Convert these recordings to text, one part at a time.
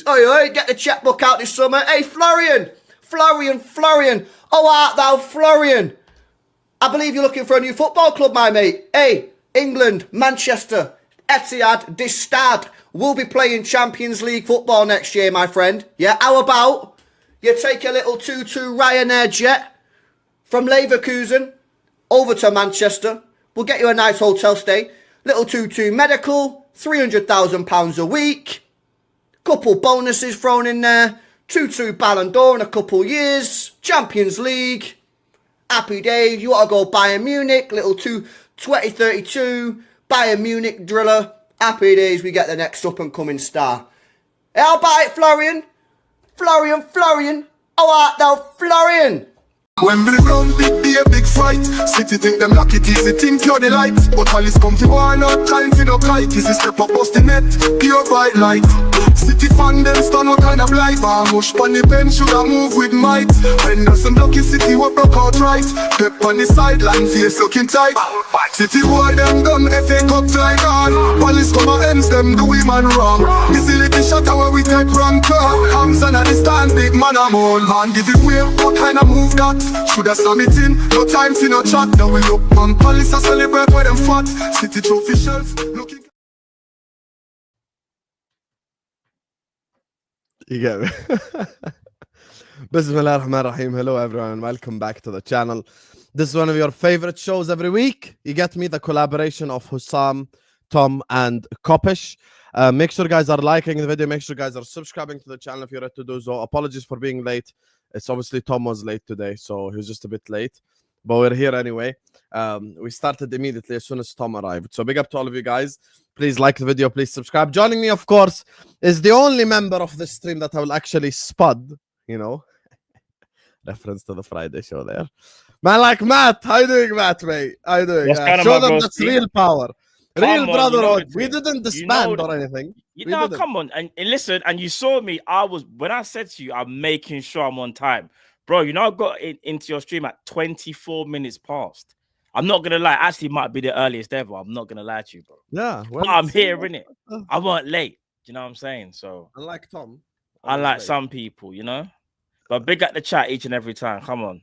Oi, get the checkbook out this summer. Hey, Florian. Oh, art thou Florian? I believe you're looking for a new football club, my mate. Hey, England, Manchester, Etihad, this Stad will be playing Champions League football next year, my friend. Yeah, how about you take a little 2-2 Ryanair jet from Leverkusen over to Manchester. We'll get you a nice hotel stay. Little 2-2 medical, £300,000 a week. Couple bonuses thrown in there. 2-2 Ballon d'Or in a couple years. Champions League. Happy days. You want to go Bayern Munich. Little 2032 Bayern Munich driller. Happy days. We get the next up and coming star. Hey, how about it, Florian? Florian. How art thou, Florian? When we run, it be a big fight. City think them lucky, easy think you're the light. But while it's come to war, not time for no kite. This is step up, bust the net, pure bright light. City fan, them stand out kind of light. Mush on the bench, should I move with might. When there's some lucky city, what broke out right. Pep on the sideline, face looking tight. City war, them done, FA Cup tie on. Police come and ends them, do we man wrong. This is little shot where we take wrong car. Hands on the stand, big man, I'm on. Man, give it way, what kind of move that? Shoulda slam it in, no time for no chat. Now we look on police, I celebrate with them fat. City trophy shells, looking. You get me? Bismillah ar-Rahman ar-Rahim. Hello everyone, welcome back to the channel. This is one of your favorite shows every week. You get me, the collaboration of Hussam, Tom and Kopish. Make sure guys are liking the video. Make sure guys are subscribing to the channel if you're ready to do so. Apologies for being late. It's obviously Tom was late today, so he was just a bit late. But we're here anyway. We started immediately as soon as Tom arrived. So big up to all of you guys. Please like the video. Please subscribe. Joining me, of course, is the only member of this stream that I will actually spud. You know, reference to the Friday show there. Man like Matt. How you doing, Matt, mate? How you doing? Show them that's real power. Real brotherhood. We didn't disband or anything. You know, come on. And listen, and you saw me. When I said to you, I'm making sure I'm on time. Bro, you know, I got into your stream at 24 minutes past. I'm not going to lie. Actually, it might be the earliest ever. I'm not going to lie to you, bro. Yeah. Well, I'm here, innit? I weren't late. Do you know what I'm saying? So, unlike Tom. Unlike some people, you know? But big up the chat each and every time. Come on.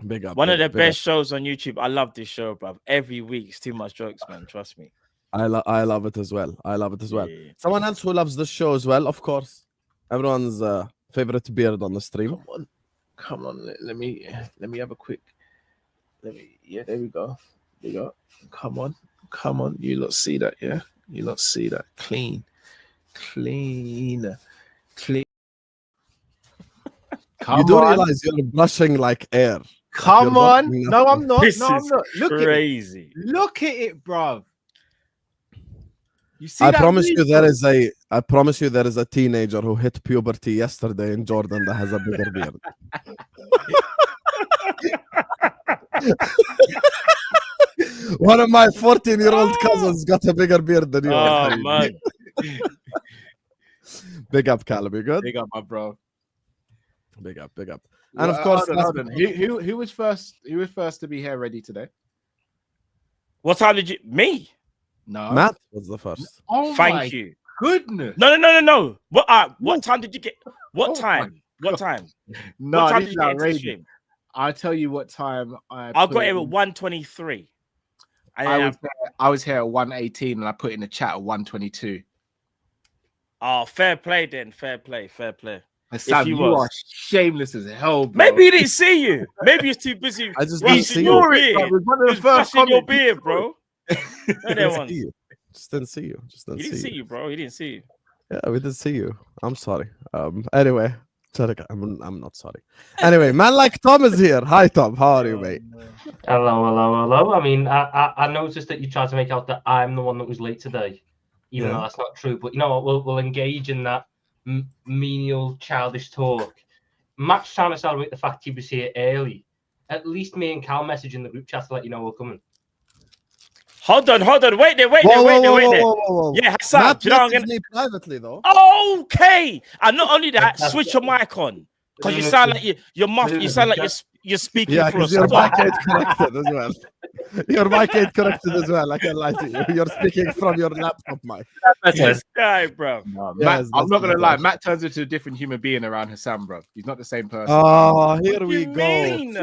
Big up. One of the best shows on YouTube. I love this show, bro. Every week, it's too much jokes, man. Trust me. I love it as well. I love it as well. Yeah. Someone else who loves this show as well, of course. Everyone's favorite beard on the stream. Come on. Let me have a quick. Yeah, there we go. There you go. Come on. You lot see that? Yeah, you lot see that? Clean. You do realize you're brushing like air. Come on. No, I'm not. This I'm is not. Look crazy. Look at it, bruv. You see I that promise you reason? I promise you there is a teenager who hit puberty yesterday in Jordan that has a bigger beard. One of my 14-year-old cousins got a bigger beard than you. Oh, man. Big up, Callum. You good? Big up, my bro. Big up. And of course, hold on. Who was first? Who was first to be here ready today? What time did you? Me? No, Matt was the first. Oh, Thank you. Goodness. No. What time did you get? What time? What time? No, what time this did is you get into the outrageous. stream? I'll tell you what time I got here at 1:23. I was here at 1:18 and I put in the chat at 1:22. Oh, fair play then. Fair play. Sam, you are shameless as hell, bro. Maybe he didn't see you. Maybe he's too busy. I just didn't see your you. beard. It was one of the He's first brushing your comments. beard, bro. Just didn't see you. He didn't see you, bro. He didn't see you. Yeah, we didn't see you. I'm sorry. Anyway, sorry, I'm not sorry. Anyway, man like Tom is here. Hi, Tom. How are you, mate? Hello. I mean, I noticed that you tried to make out that I'm the one that was late today, even though that's not true. But you know what? We'll engage in that menial, childish talk. Matt's trying to celebrate the fact he was here early. At least me and Cal message in the group chat to let you know we're coming. Hold on. Wait there. Whoa. Yeah, Hassan. Matt Do you know what I'm messaged me privately though. Okay. And not only that, switch your mic on. Because you sound like you're muffled. You sound like you're speaking Yeah, for us. because your mic ain't connected as well. Your mic ain't corrected as well. I can't lie to you. You're speaking from your laptop mic. This guy, bro. No, Yes, Matt, I'm that's not gonna the lie. best. Matt turns into a different human being around Hassan, bro. He's not the same person. Oh, here What we you go. mean?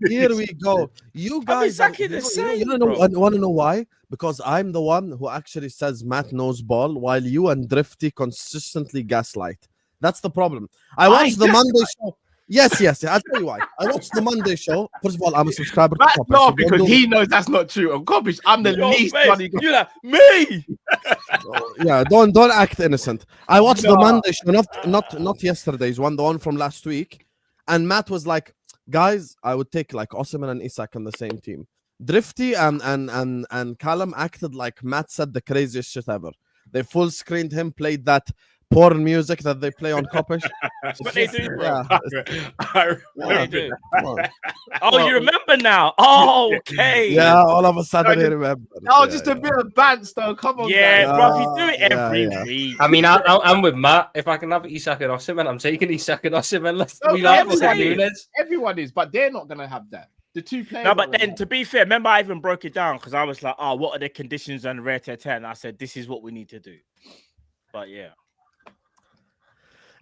Here we go. You guys, exactly the same, you bro. want to know why? Because I'm the one who actually says Matt knows ball, while you and Drifty consistently gaslight. That's the problem. I watched the Monday show. Yes. I'll tell you why. I watched the Monday show. First of all, I'm a subscriber. Matt's to Kopish, laugh so because don't he knows that's not true. On Kopish, I'm the Your least face, funny. you're like, me. yeah, don't act innocent. I watched the No. Monday show, not yesterday's one, the one from last week, and Matt was like, guys, I would take like Osimhen and Isak on the same team. Drifty and Callum acted like Matt said the craziest shit ever. They full screened him, played that porn music that they play on Kopish. That's what they do, bro. Yeah, They do. come on. Oh, you remember now? Oh, okay. Yeah, all of a sudden he remembered. Oh, Yeah, just yeah. a bit of bants, though. Come on, Yeah, guys. bro. You do it every yeah. week. I mean, I'm with Matt. If I can have Isak and Osimhen, I'm taking Isak and Osimhen. No, We like everyone fucking is. Nunez. Everyone is, but they're not gonna have that. The two players. No, but are gonna then have to be fair, remember I even broke it down because I was like, oh, what are the conditions on rare to 10? I said, this is what we need to do. But yeah.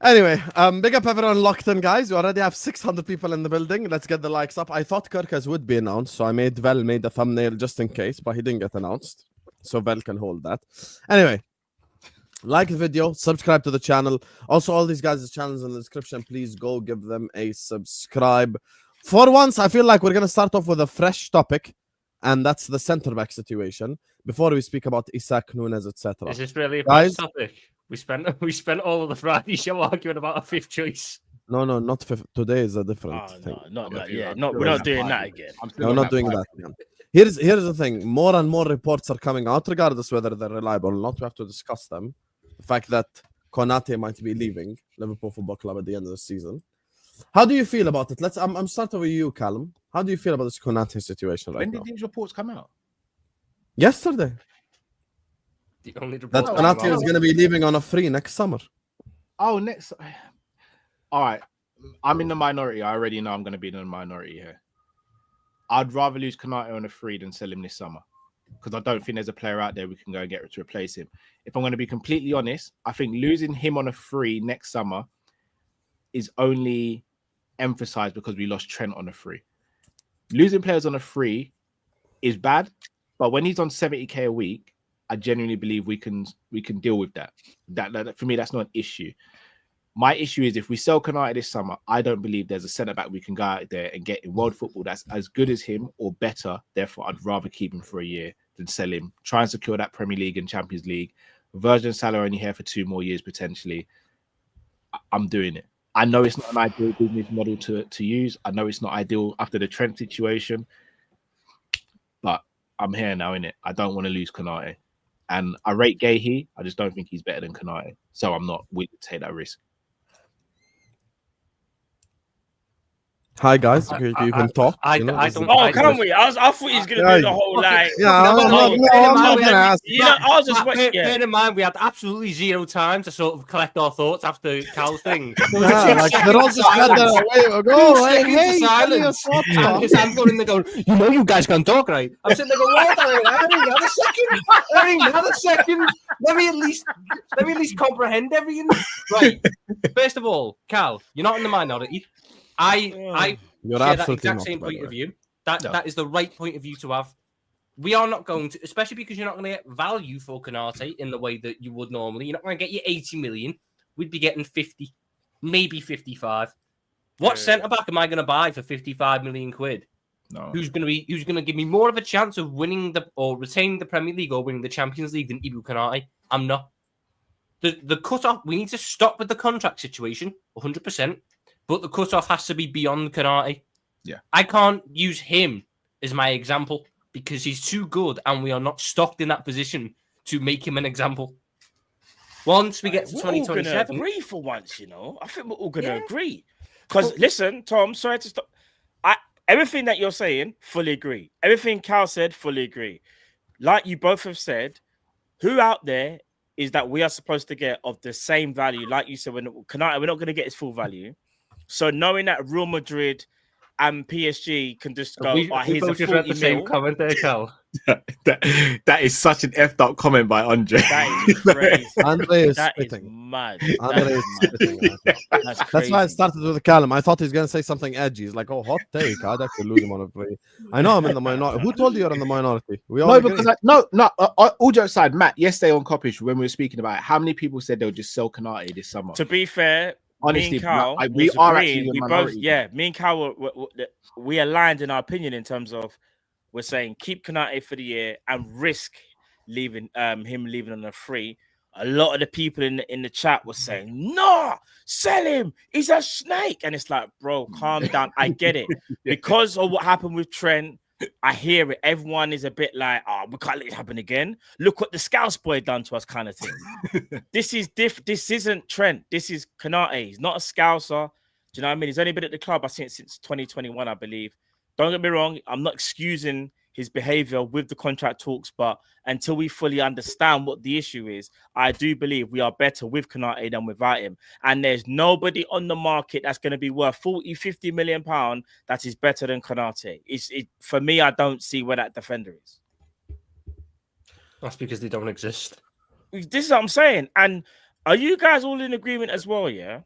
Anyway, big up everyone locked in, guys. We already have 600 people in the building. Let's get the likes up. I thought Kerkez would be announced, so I made a thumbnail just in case, but he didn't get announced. So Vel can hold that. Anyway, like the video, subscribe to the channel. Also, all these guys' channels in the description. Please go give them a subscribe. For once, I feel like we're gonna start off with a fresh topic, and that's the centre back situation. Before we speak about Isak, Nunez, etc. Is this really a Guys? first topic? We spent all of the Friday show arguing about a fifth choice. No, not today is a different Oh, thing. no, not that. Okay, Yeah, I'm no, still we're on not that doing that party. again. I'm still No, on not that doing party. that again. Here's the thing. More and more reports are coming out, regardless whether they're reliable or not. We have to discuss them. The fact that Konate might be leaving Liverpool Football Club at the end of the season. How do you feel about it? I'm starting with you, Callum. How do you feel about this Konate situation right When now? did these reports come out? Yesterday, The only that report Konate came is out. going to be leaving on a free next summer. Oh, next. All right, I'm in the minority. I already know I'm going to be in the minority here. I'd rather lose Konate on a free than sell him this summer because I don't think there's a player out there we can go and get to replace him. If I'm going to be completely honest, I think losing him on a free next summer is only emphasized because we lost Trent on a free. Losing players on a free is bad, but when he's on 70k a week, I genuinely believe we can deal with that. That for me, that's not an issue. My issue is if we sell Konate this summer, I don't believe there's a centre back we can go out there and get in world football that's as good as him or better. Therefore, I'd rather keep him for a year than sell him. Try and secure that Premier League and Champions League. Virgin Salah only here for 2 more years potentially. I'm doing it. I know it's not an ideal business model to use. I know it's not ideal after the Trent situation, but I'm here now, innit? I don't want to lose Konate. And I rate Guehi. I just don't think he's better than Konate. So I'm not willing to take that risk. Hi guys, you can talk. I this is- don't- Oh, can we? I thought he was gonna Yeah, do the whole like. Yeah, I'm not gonna ask. You know, I was just waiting. Bear in mind, we had absolutely zero time to sort of collect our thoughts after Cal's thing. Yeah, like they're all just had their way. Go, hey, hey, tell me your silence. thoughts, I'm man. just I'm going in there going, you know, you guys can talk, right? I'm sitting there going, wait another second. Let me at least comprehend everything. Right. First of all, Cal, you're not in the minority. I You're share that absolutely exact not, same by point the of way. view. That is the right point of view to have. We are not going to, especially because you're not going to get value for Konate in the way that you would normally. You're not going to get your 80 million. We'd be getting 50, maybe 55. What centre back am I going to buy for 55 million quid? No. Who's going to give me more of a chance of winning or retaining the Premier League or winning the Champions League than Ibu Konate? I'm not. The cut-off, we need to stop with the contract situation, 100%. But the cut-off has to be beyond Konate. Yeah. I can't use him as my example because he's too good and we are not stocked in that position to make him an example. Once we get to We're all gonna 2027... agree for once, you know. I think we're all gonna agree. Because listen, Tom, sorry to stop. Everything that you're saying, fully agree. Everything Cal said, fully agree. Like you both have said, who out there is that we are supposed to get of the same value? Like you said, Konate, we're not going to get his full value. So knowing that Real Madrid and PSG can just go, We here's a both just read 40 the same mil. comment there, Cal. that is such an effed up comment by Andre. That is crazy. Andre is That is spitting. mad. Andre That is is mad. spitting right now. That's That's crazy. why I started with Callum. I thought he was going to say something edgy. He's like, oh, hot take. I'd actually lose him on a free. I know I'm in the minority. Who told you you're in the minority? We all No, agree. because all jokes aside, Matt, yesterday on Coppish, when we were speaking about it, how many people said they'll just sell Konate this summer? To be fair, Honestly, me and Cal, we was are agreeing. actually We a both, minority. me and Cal, we aligned in our opinion in terms of we're saying keep Konate for the year and risk leaving him leaving on a free. A lot of the people in the chat were saying, no, sell him. He's a snake. And it's like, bro, calm down. I get it. Because of what happened with Trent, I hear it. Everyone is a bit like, oh, we can't let it happen again. Look what the Scouse boy done to us, kind of thing. This isn't Trent. This is Konate. He's not a Scouser. Do you know what I mean? He's only been at the club, I think, since 2021, I believe. Don't get me wrong. I'm not excusing his behavior with the contract talks, but until we fully understand what the issue is, I do believe we are better with Konate than without him. And there's nobody on the market that's going to be worth 40-50 million pounds that is better than Konate. For me, I don't see where that defender is. That's because they don't exist. This is what I'm saying. And are you guys all in agreement as well, yeah?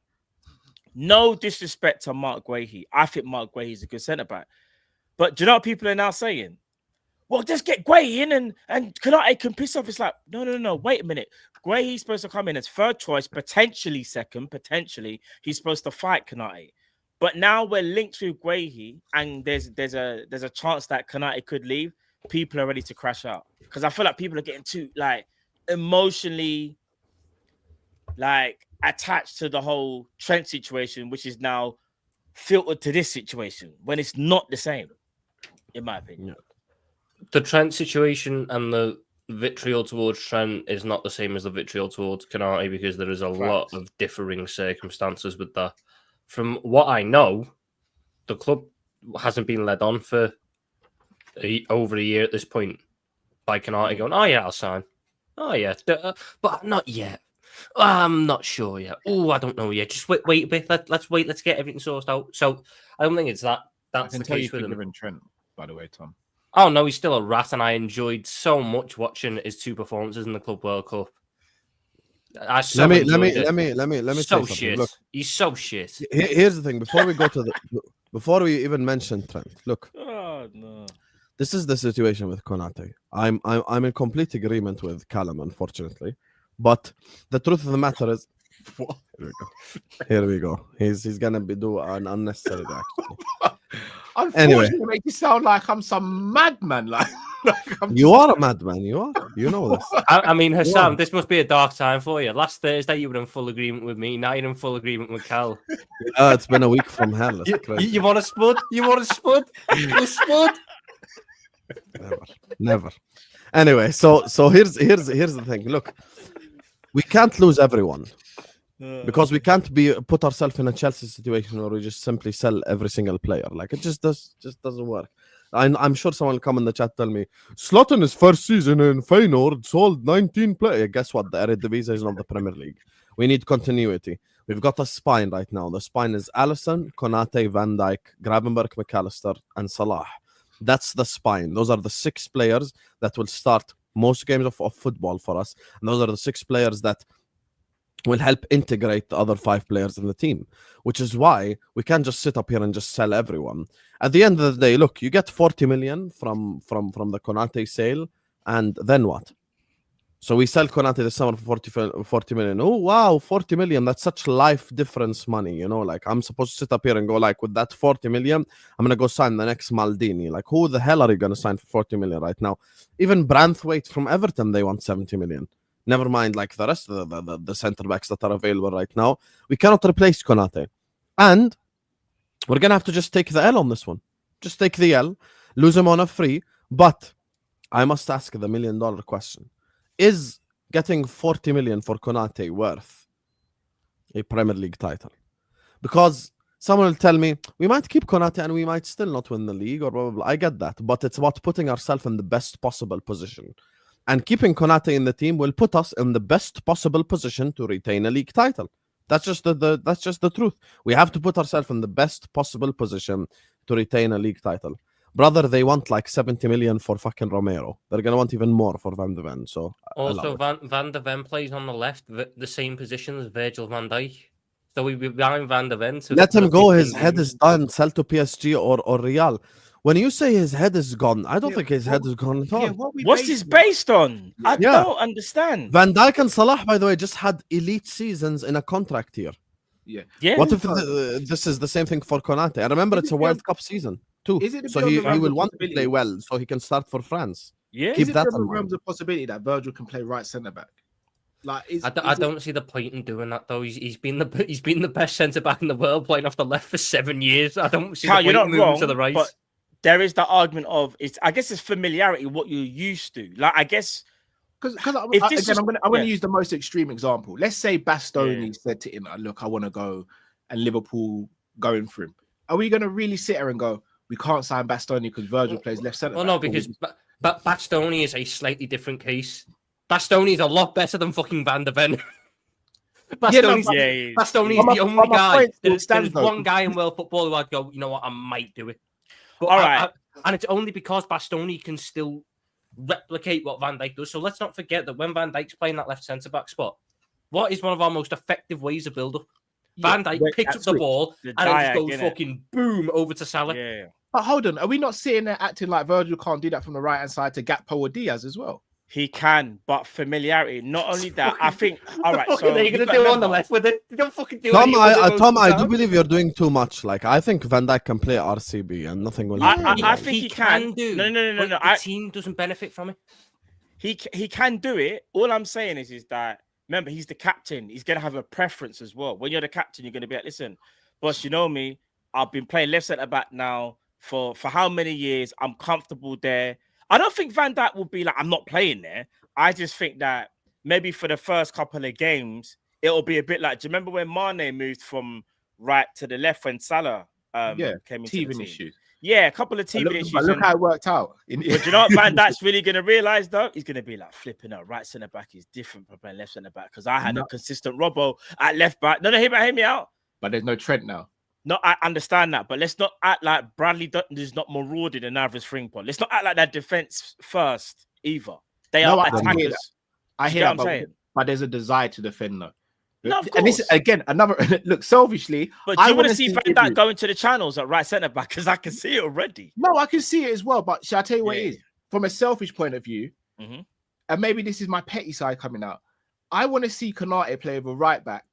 No disrespect to Mark Guehi. I think Mark Guehi is a good centre-back. But do you know what people are now saying? Well, just get Guehi in and Konate can piss off. It's like, no. Wait a minute. Guehi's supposed to come in as third choice, potentially second, potentially. He's supposed to fight Konate. But now we're linked with Guehi and there's a chance that Konate could leave. People are ready to crash out. Because I feel like people are getting too emotionally attached to the whole Trent situation, which is now filtered to this situation when it's not the same, in my opinion. The Trent situation and the vitriol towards Trent is not the same as the vitriol towards Konate because there is a lot of differing circumstances with that. From what I know, the club hasn't been led on for over a year at this point by Konate going, oh yeah, I'll sign. Oh yeah, but not yet. I'm not sure yet. Oh, I don't know yet. Just wait a bit. Let's wait. Let's get everything sorted out. So I don't think it's that. That's the case with him. Trent, by the way, Tom. Oh no, he's still a rat, and I enjoyed so much watching his two performances in the Club World Cup. Let me say So something. shit. Look, He's so shit. here's the thing. Before we even mention Trent, look. Oh no. This is the situation with Konate. I'm in complete agreement with Callum, unfortunately. But the truth of the matter is, here we go. He's gonna do an unnecessary reaction. Unfortunately, it makes you sound like I'm some madman. You are a madman. You are. You know this. I mean, Hassan, this must be a dark time for you. Last Thursday, you were in full agreement with me. Now you're in full agreement with Cal. It's been a week from hell. It's crazy. You want a spud? You want a spud? You spud? Never. Anyway, so here's the thing. Look, we can't lose everyone because we can't put ourselves in a Chelsea situation where we just simply sell every single player. Like it just doesn't work. I'm sure someone will come in the chat tell me Slot in his first season in Feyenoord sold 19 players. Guess what? The Eredivisie is not the Premier League. We need continuity. We've got a spine right now. The spine is Alisson, Konate, Van Dijk, Gravenberch, McAllister, and Salah. That's the spine. Those are the 6 players that will start most games of football for us. And those are the 6 players that will help integrate the other 5 players in the team, which is why we can't just sit up here and just sell everyone. At the end of the day, look, you get 40 million from the Konate sale, and then what? So we sell Konate this summer for 40 million. Oh, wow, 40 million. That's such life difference money, you know? Like, I'm supposed to sit up here and go, like, with that 40 million, I'm going to go sign the next Maldini. Like, who the hell are you going to sign for 40 million right now? Even Branthwaite from Everton, they want 70 million. Never mind, like, the rest of the centre-backs that are available right now. We cannot replace Konate. And we're going to have to just take the L on this one. Just take the L, lose him on a free. But I must ask the $1 million question. Is getting 40 million for Konate worth a Premier League title? Because someone will tell me, we might keep Konate and we might still not win the league or blah, blah, blah. I get that. But it's about putting ourselves in the best possible position. And keeping Konate in the team will put us in the best possible position to retain a league title. That's just that's just the truth. We have to put ourselves in the best possible position to retain a league title. Brother, they want like 70 million for fucking Romero. They're gonna want even more for Van de Ven. So Also, Van de Ven plays on the left, the same position as Virgil van Dijk. So we behind Van de Ven. let him go. His head is done. Sell to PSG or Real. When you say his head is gone, I don't think his head is gone at all. What's this based on? I don't understand. Van Dijk and Salah, by the way, just had elite seasons in a contract year. Yeah. What if this is the same thing for Konate? I remember it's a World Cup season too. So he will want to play well so he can start for France. Yeah. Is Keep it that the in mind. realms of possibility that Virgil can play right centre back? Like, I don't see the point in doing that though. He's been the best centre back in the world, playing off the left for 7 years. I don't see the point you're not in moving wrong, to the right. but there is the argument of I guess it's familiarity, what you're used to. Like, I guess because I'm this going was- to use the most extreme example. Let's say Bastoni said to him, "Look, I want to go," and Liverpool going for him. Are we going to really sit here and go, "We can't sign Bastoni because Virgil plays left centre"? Well, no, because Bastoni is a slightly different case. Bastoni is a lot better than fucking Van de Ven. Bastoni's the only guy. There's one guy in world football who I'd go, you know what, I might do it. But all right. And it's only because Bastoni can still replicate what Van Dijk does. So let's not forget that when Van Dijk's playing that left centre-back spot, what is one of our most effective ways of build-up? Van Dijk picks up the ball and it just goes fucking boom over to Salah. Yeah. But hold on, are we not sitting there acting like Virgil can't do that from the right-hand side to Gakpo or Diaz as well? He can, but familiarity. Not only that, I think. All right, What so are you gonna do on the left with it? You don't fucking do Tom, it. Tom, I do believe you're doing too much. Like, I think Van Dijk can play RCB and nothing will happen. I think he can do. No. The team doesn't benefit from it. He can do it. All I'm saying is that, remember, he's the captain. He's going to have a preference as well. When you're the captain, you're going to be like, listen, boss, you know me. I've been playing left centre back now for how many years? I'm comfortable there. I don't think Van Dijk will be like, I'm not playing there. I just think that maybe for the first couple of games, it'll be a bit like, do you remember when Mane moved from right to the left when Salah came into the team? Issues. Yeah, a couple of TV issues. But look how it worked out. But you know what Van Dijk's really going to realise, though? He's going to be like, flipping out. Right centre-back is different from playing left centre-back because I had a consistent Robbo at left-back. No, hear me out. But there's no Trent now. No, I understand that. But let's not act like Bradley Dutton is not marauded and average Fringpot. Let's not act like that defence first either. They are attackers. I hear that, but there's a desire to defend, though. No, of course. And this is, again, another look, selfishly. But do you want to see Van Dijk going to the channels at right centre back? Because I can see it already. No, I can see it as well. But shall I tell you what it is? From a selfish point of view, and maybe this is my petty side coming out, I want to see Konate play with a right back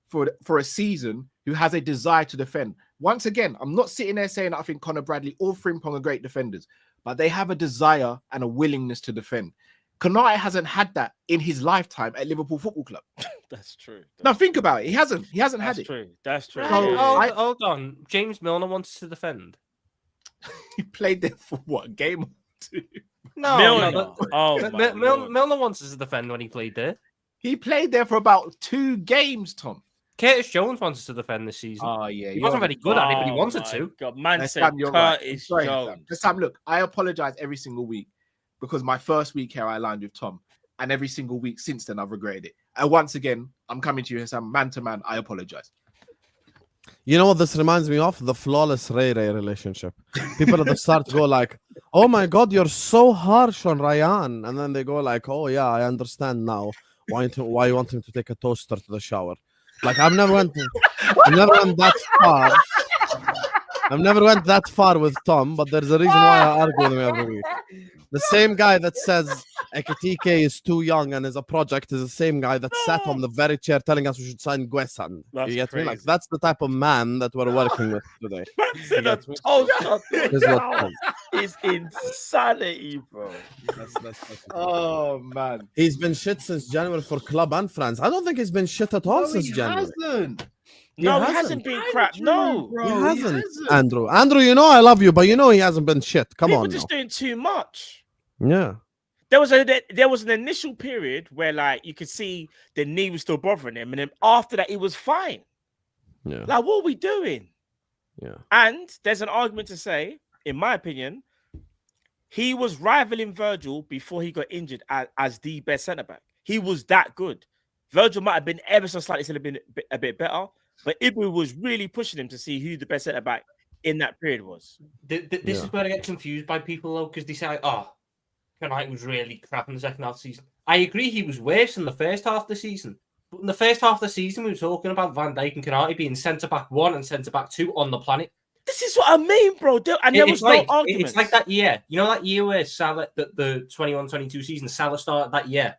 for a season who has a desire to defend. Once again, I'm not sitting there saying I think Conor Bradley or Frimpong are great defenders, but they have a desire and a willingness to defend. Konate hasn't had that in his lifetime at Liverpool Football Club. That's true. Now think about it. He hasn't had it. That's true. So, hold on. James Milner wants to defend. He played there for what, a game or two? No, Milner wants us to defend when he played there. He played there for about 2 games, Tom. Curtis Jones wants us to defend this season. Oh, yeah. He wasn't very good at it, but he wanted to. God, man said Curtis Jones. This time, look, I apologize every single week because my first week here I lined with Tom, and every single week since then I've regretted it. And once again, I'm coming to you as man to man. I apologize. You know what this reminds me of? The flawless Ray relationship. People at the start go like, "Oh my God, you're so harsh on Ryan," and then they go like, "Oh yeah, I understand now why you want him to take a toaster to the shower." Like I've never went that far. I've never went that far with Tom, but there's a reason why I argue with him every week. The same guy that says Ekitike is too young and is a project is the same guy that sat on the very chair telling us we should sign Guesan. You get me? Like that's the type of man that we're working with today. It's insanity, bro. Oh man, he's been shit since January for club and France. I don't think he's been shit at all since January. He hasn't been crap. No, bro, he hasn't. Andrew, you know I love you, but you know he hasn't been shit. Come on, just doing too much. Yeah. There was an initial period where like you could see the knee was still bothering him, and then after that he was fine. Yeah. Like what are we doing? Yeah. And there's an argument to say, in my opinion, he was rivaling Virgil before he got injured as the best centre back. He was that good. Virgil might have been ever so slightly a bit better, but Ibu was really pushing him to see who the best centre back in that period was. This is where I get confused by people though, because they say, "Oh, Konate was really crap in the second half of the season." I agree, he was worse in the first half of the season. But in the first half of the season, we were talking about Van Dijk and Konate being centre back 1 and centre back 2 on the planet. This is what I mean, bro. And there was no argument. It's like that year. You know that year where Salah, the 21-22 season, Salah started that year,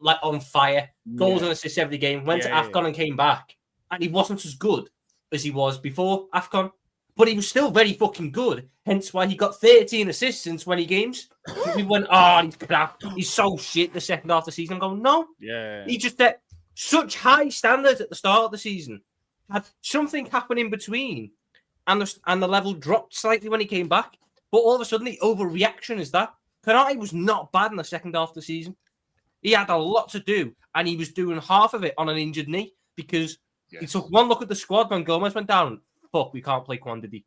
like on fire, goals and assists every game, went to AFCON and came back. And he wasn't as good as he was before AFCON. But he was still very fucking good. Hence why he got 13 assists in 20 games. We went, he's crap. He's so shit the second half of the season. I'm going, no. Yeah. He just set such high standards at the start of the season. Had something happen in between. And the level dropped slightly when he came back. But all of a sudden, the overreaction is that Konate was not bad in the second half of the season. He had a lot to do. And he was doing half of it on an injured knee. Because he took one look at the squad when Gomez went down. Fuck, we can't play quantity.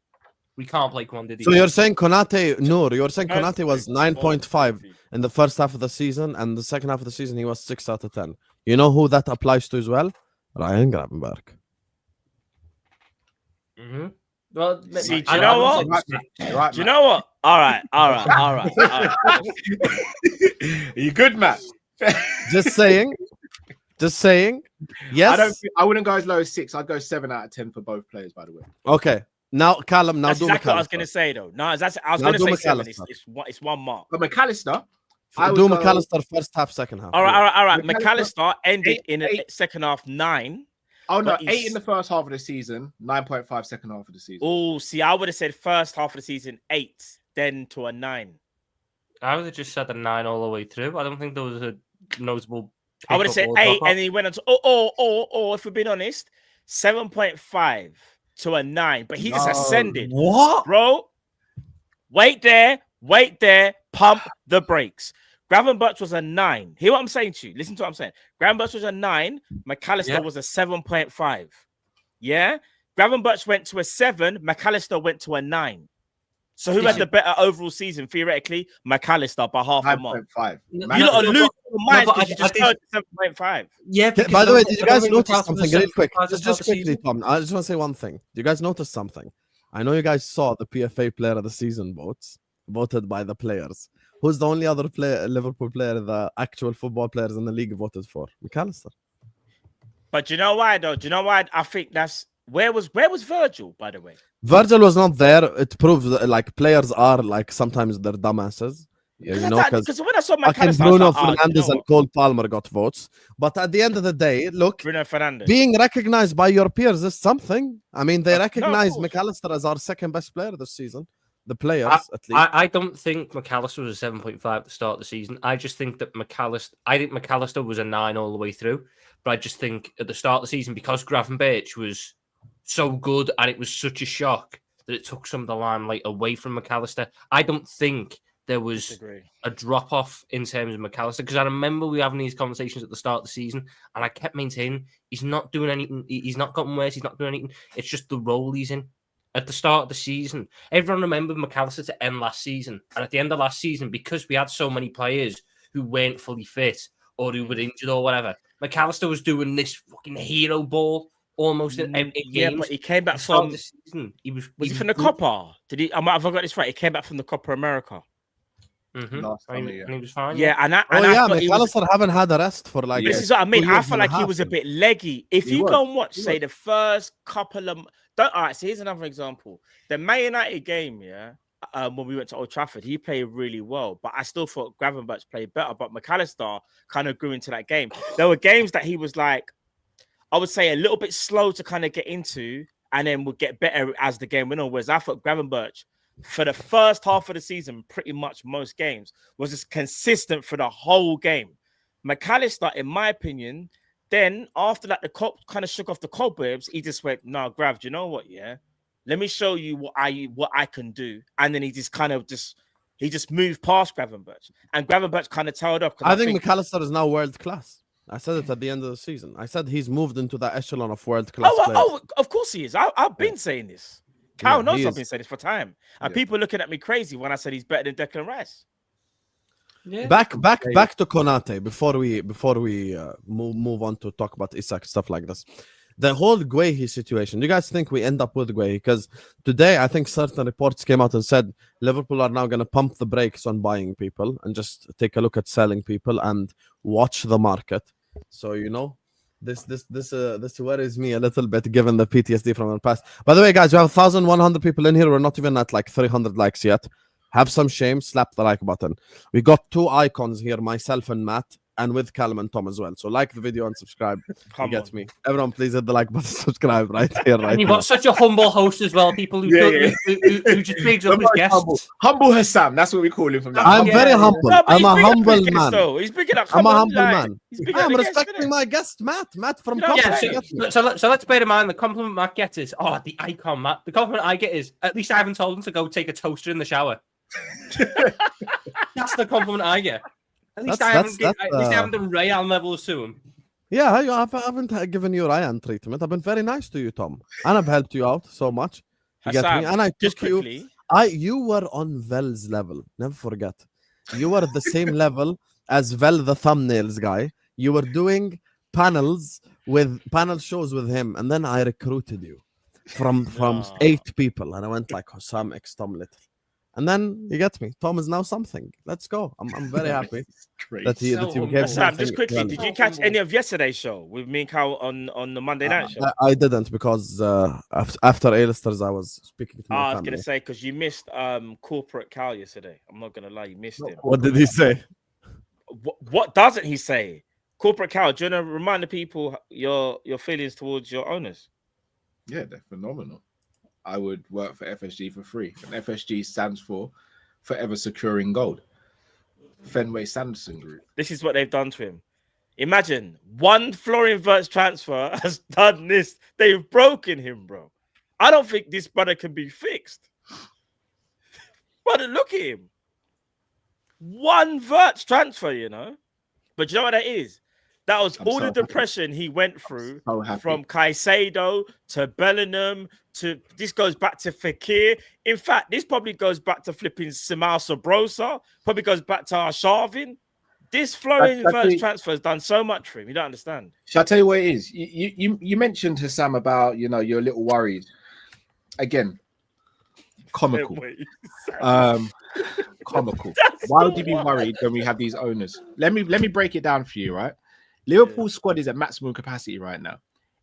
We can't play quantity. So you're saying Konate, you're saying Konate was 9.5 in the first half of the season, and the second half of the season he was 6 out of 10. You know who that applies to as well? Ryan Gravenberg. Mm-hmm. Well, see, do you know what? Do you know what? All right. Are you good, Matt? Just saying. Yes. I wouldn't go as low as 6. I'd go 7 out of 10 for both players, by the way. Okay. Now, Callum, that's do exactly McAllister. what I was going to say, though. No, I was going to say 7. It's 1 mark. But McAllister. Do McAllister first half, second half. All right. McAllister ended in the second half 9. Oh, no, 8 in the first half of the season, 9.5 second half of the season. Oh, see, I would have said first half of the season 8, then to a 9. I would have just said a 9 all the way through. I don't think there was a notable... I would have said 8, and then he went on to, or if we're being honest, 7.5 to a 9. But he just ascended. What? Bro, wait there, pump the brakes. Gravenberch was a 9. Hear what I'm saying to you. Listen to what I'm saying. Gravenberch was a 9. McAllister was a 7.5. Yeah? Gravenberch went to a 7. McAllister went to a 9. So who had the better overall season, theoretically? McAllister by half a mark. 9.5. You lot are losing your mind because you just heard 7.5. Yeah. By the way, did you guys notice something really quick? Just quickly, Tom. I just want to say one thing. Did you guys notice something? I know you guys saw the PFA Player of the Season votes, voted by the players. Who's the only other Liverpool player the actual football players in the league voted for? McAllister. But do you know why, though? Do you know why I think that's... Where was Virgil, by the way? Virgil was not there. It proves that, like, players are like sometimes they're dumbasses. Yeah, you know, because when I saw McAllister, Bruno Fernandes and Cole Palmer got votes. But at the end of the day, look, Bruno Fernandes being recognized by your peers is something. I mean, they recognize McAllister as our second best player this season. The players, at least. I don't think McAllister was a 7.5 at the start of the season. I just think that McAllister was a 9 all the way through. But I just think at the start of the season, because Gravenberch was so good and it was such a shock that it took some of the limelight away from McAllister. I don't think there was a drop-off in terms of McAllister, because I remember we were having these conversations at the start of the season and I kept maintaining he's not doing anything. He's not gotten worse. He's not doing anything. It's just the role he's in. At the start of the season, everyone remembered McAllister to end last season. And at the end of last season, because we had so many players who weren't fully fit or who were injured or whatever, McAllister was doing this fucking hero ball almost in games. Yeah, but he came back from the season. He was from the Copa? Did he? Have I got this right? He came back from the Copa America. Mm-hmm. And he was fine. Yeah, and McAllister haven't had a rest for like. This is what I mean. I felt like he was a bit leggy. If you go and watch, say, the first couple of. All right, so here's another example. The Man United game, when we went to Old Trafford, he played really well, but I still thought Gravenberch played better. But McAllister kind of grew into that game. There were games that he was like, I would say, a little bit slow to kind of get into, and then would get better as the game went on. Whereas I thought Gravenberch, for the first half of the season, pretty much most games, was just consistent for the whole game. McAllister, in my opinion, then after that, the cop kind of shook off the cobwebs. He just went, "No, Grav, do you know what? Yeah, let me show you what I can do." And then he just moved past Gravenberch, and Gravenberch kind of tailed up. I think McAllister is now world class. I said it at the end of the season. I said he's moved into that echelon of world class. Oh, of course he is. I've been saying this. Cal knows I've been saying this for time, and people looking at me crazy when I said he's better than Declan Rice. Yeah. Back to Konate before we move on to talk about Isak, stuff like this. The whole Guehi situation. Do you guys think we end up with Guehi? Because today I think certain reports came out and said Liverpool are now going to pump the brakes on buying people and just take a look at selling people and watch the market. So this worries me a little bit given the PTSD from the past. By the way, guys, we have 1,100 people in here. We're not even at like 300 likes yet. Have some shame, slap the like button. We got 2 icons here, myself and Matt, and with Callum and Tom as well. So like the video and subscribe. You get me. Everyone, please hit the like button, subscribe right here, right And you've now. got such a humble host as well. People who just bigs up his guests. Humble Hassam. That's what we call him from now. I'm very humble. No, but I'm he's a big up humble Kerkez, man. though. He's big up. I'm Come a on, humble like, man. he's big up I'm the guest, respecting innit? my guest, Matt from Yeah, Koppel. so let's bear in mind the compliment Matt gets is, the icon, Matt. The compliment I get is, at least I haven't told him to go take a toaster in the shower. That's the compliment I get. At least I haven't done Rayan levels to him. Yeah, I haven't given you Ryan treatment. I've been very nice to you, Tom, and I've helped you out so much. You get me? And I just took you. quickly. You were on Vel's level. Never forget. You were at the same level as Vel, the thumbnails guy. You were doing panel shows with him, and then I recruited you from 8 people, and I went like Sam X Tom Little. And then you get me. Tom is now something. Let's go. I'm very happy that you gave Sam, something. just quickly, did you catch any of yesterday's show with me and Cal on the Monday night show? I didn't because after A-listers I was speaking to my I was family. gonna say because you missed corporate Cal yesterday. I'm not gonna lie, you missed him. What did he say? What doesn't he say? Corporate Cal, do you want to remind the people your feelings towards your owners? Yeah, they're phenomenal. I would work for FSG for free. And FSG stands for Forever Securing Gold. Fenway Sanderson Group. This is what they've done to him. Imagine one Florian Wirtz transfer has done this. They've broken him, bro. I don't think this brother can be fixed. Brother, look at him. One Wirtz transfer, But you know what that is? That was all the depression he went through from Caicedo to Bellingham to this goes back to Fekir. In fact, this probably goes back to flipping Simao Sabrosa, probably goes back to Arshavin. This Florian Wirtz transfer has done so much for him. You don't understand. Shall I tell you what it is? You mentioned to Sam about, you're a little worried. Again, comical. Comical. Why would you be worried when we have these owners? Let me break it down for you, right? Liverpool's squad is at maximum capacity right now.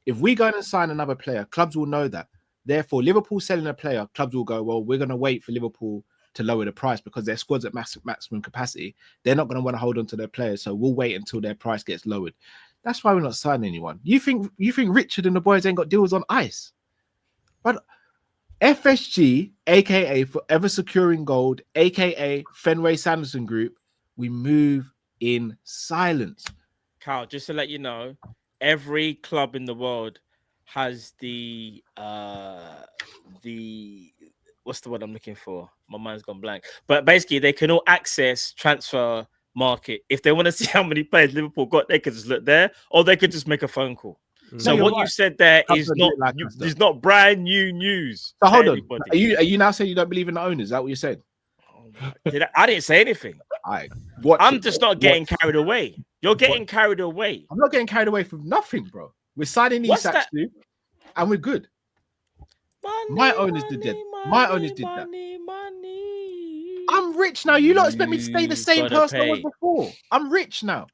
If we go and sign another player, clubs will know that. Therefore, Liverpool selling a player, clubs will go, well, we're going to wait for Liverpool to lower the price because their squad's at maximum capacity. They're not going to want to hold on to their players, so we'll wait until their price gets lowered. That's why we're not signing anyone. You think Richard and the boys ain't got deals on ice? But FSG, aka Forever Securing Gold, aka Fenway Sanderson Group, we move in silence. Carl, just to let you know, every club in the world has the what's the word I'm looking for? My mind's gone blank. But basically, they can all access transfer market. If they want to see how many players Liverpool got, they could just look there, or they could just make a phone call. So what you said there is not brand new news. So hold on. Are you now saying you don't believe in the owners? Is that what you said? I didn't say anything. I'm just not getting carried away. You're getting carried away. I'm not getting carried away from nothing, bro. We're signing Isak too, and we're good. My owners did that. My owners did that. I'm rich now. You don't expect me to stay the same person I was before. I'm rich now.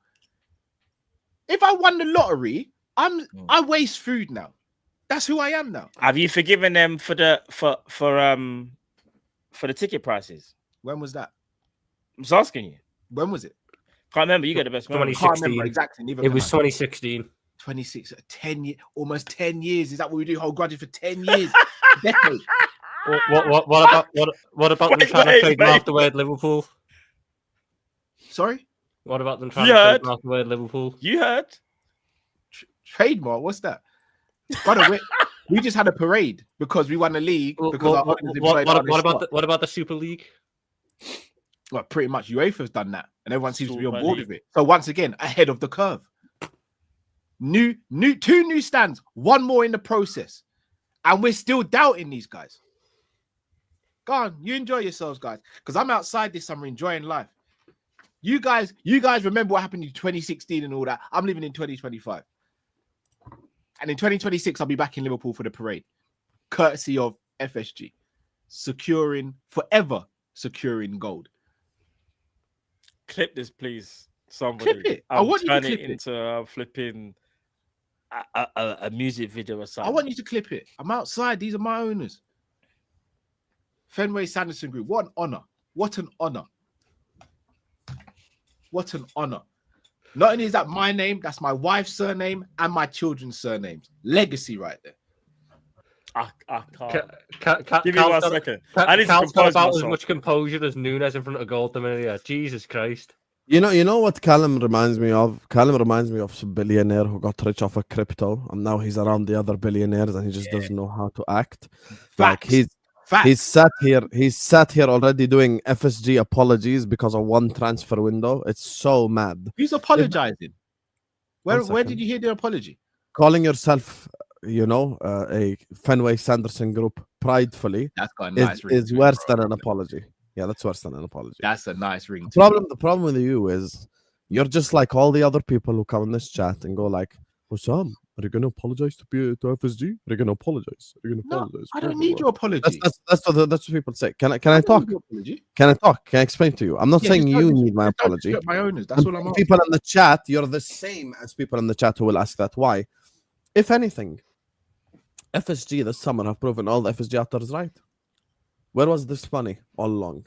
If I won the lottery, I waste food now. That's who I am now. Have you forgiven them for the ticket prices? When was that? I'm just asking you. When was it? Can't remember. You got the best memory. 2016. Exactly. It was 2016. 26, 10 years, almost 10 years. Is that what we do? Hold grudges for 10 years. Decade. What about them trying to trademark the word Liverpool? Sorry? What about them trying to trademark the word Liverpool? You heard? Trademark? What's that? Brother, we just had a parade because we won the league. Because what about the Super League? Well, pretty much UEFA's done that, and everyone seems to be on board with it. So once again, ahead of the curve. Two new stands, one more in the process, and we're still doubting these guys. Go on, you enjoy yourselves, guys, because I'm outside this summer enjoying life. You guys remember what happened in 2016 and all that. I'm living in 2025. And in 2026, I'll be back in Liverpool for the parade. Courtesy of FSG. Forever securing gold. Clip this, please. Somebody. Clip it. I want you to turn clip it into flipping a music video or something. I want you to clip it. I'm outside. These are my owners. Fenway Sanderson Group. What an honor. What an honor. What an honor. Not only is that my name, that's my wife's surname and my children's surnames. Legacy right there. I can't. Give me 1 second. I need to Cal's got compose about as myself. much composure as Nunez in front of goal at the minute. Yeah. Jesus Christ. You know what Callum reminds me of? Callum reminds me of some billionaire who got rich off of crypto, and now he's around the other billionaires, and he just doesn't know how to act. Like he's sat here already doing FSG apologies because of one transfer window. It's so mad. Who's apologizing? Where second. did you hear the apology? Calling yourself, a Fenway Sanderson Group pridefully That's got a nice ring. is worse than an apology. Yeah, that's worse than an apology. That's a nice ring. The problem with you is you're just like all the other people who come in this chat and go like, Hussam, are you going to apologize to FSG? Are you going to apologize? Are you going to No, apologize? I don't need your apology. That's what people say. Can I talk? Can I talk? Can I explain to you? I'm not saying you need my apology. My owners. That's all I'm asking. People in the chat, you're the same as people in the chat who will ask that. Why? If anything, FSG this summer have proven all the FSG actors right. Where was this money all along?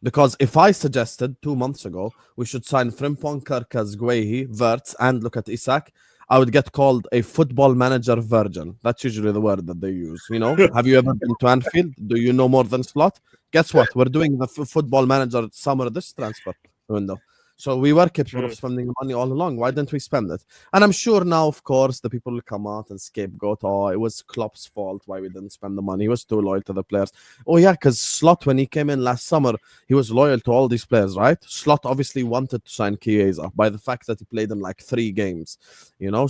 Because if I suggested 2 months ago we should sign Frimpong, Kerkez, Guehi, Wirtz, and look at Isak, I would get called a football manager virgin. That's usually the word that they use. Have you ever been to Anfield? Do you know more than Slot? Guess what? We're doing the football manager summer this transfer window. So we were capable of spending the money all along. Why didn't we spend it? And I'm sure now, of course, the people will come out and scapegoat. Oh, it was Klopp's fault why we didn't spend the money. He was too loyal to the players. Oh, yeah, because Slot, when he came in last summer, he was loyal to all these players, right? Slot obviously wanted to sign Chiesa by the fact that he played in like 3 games,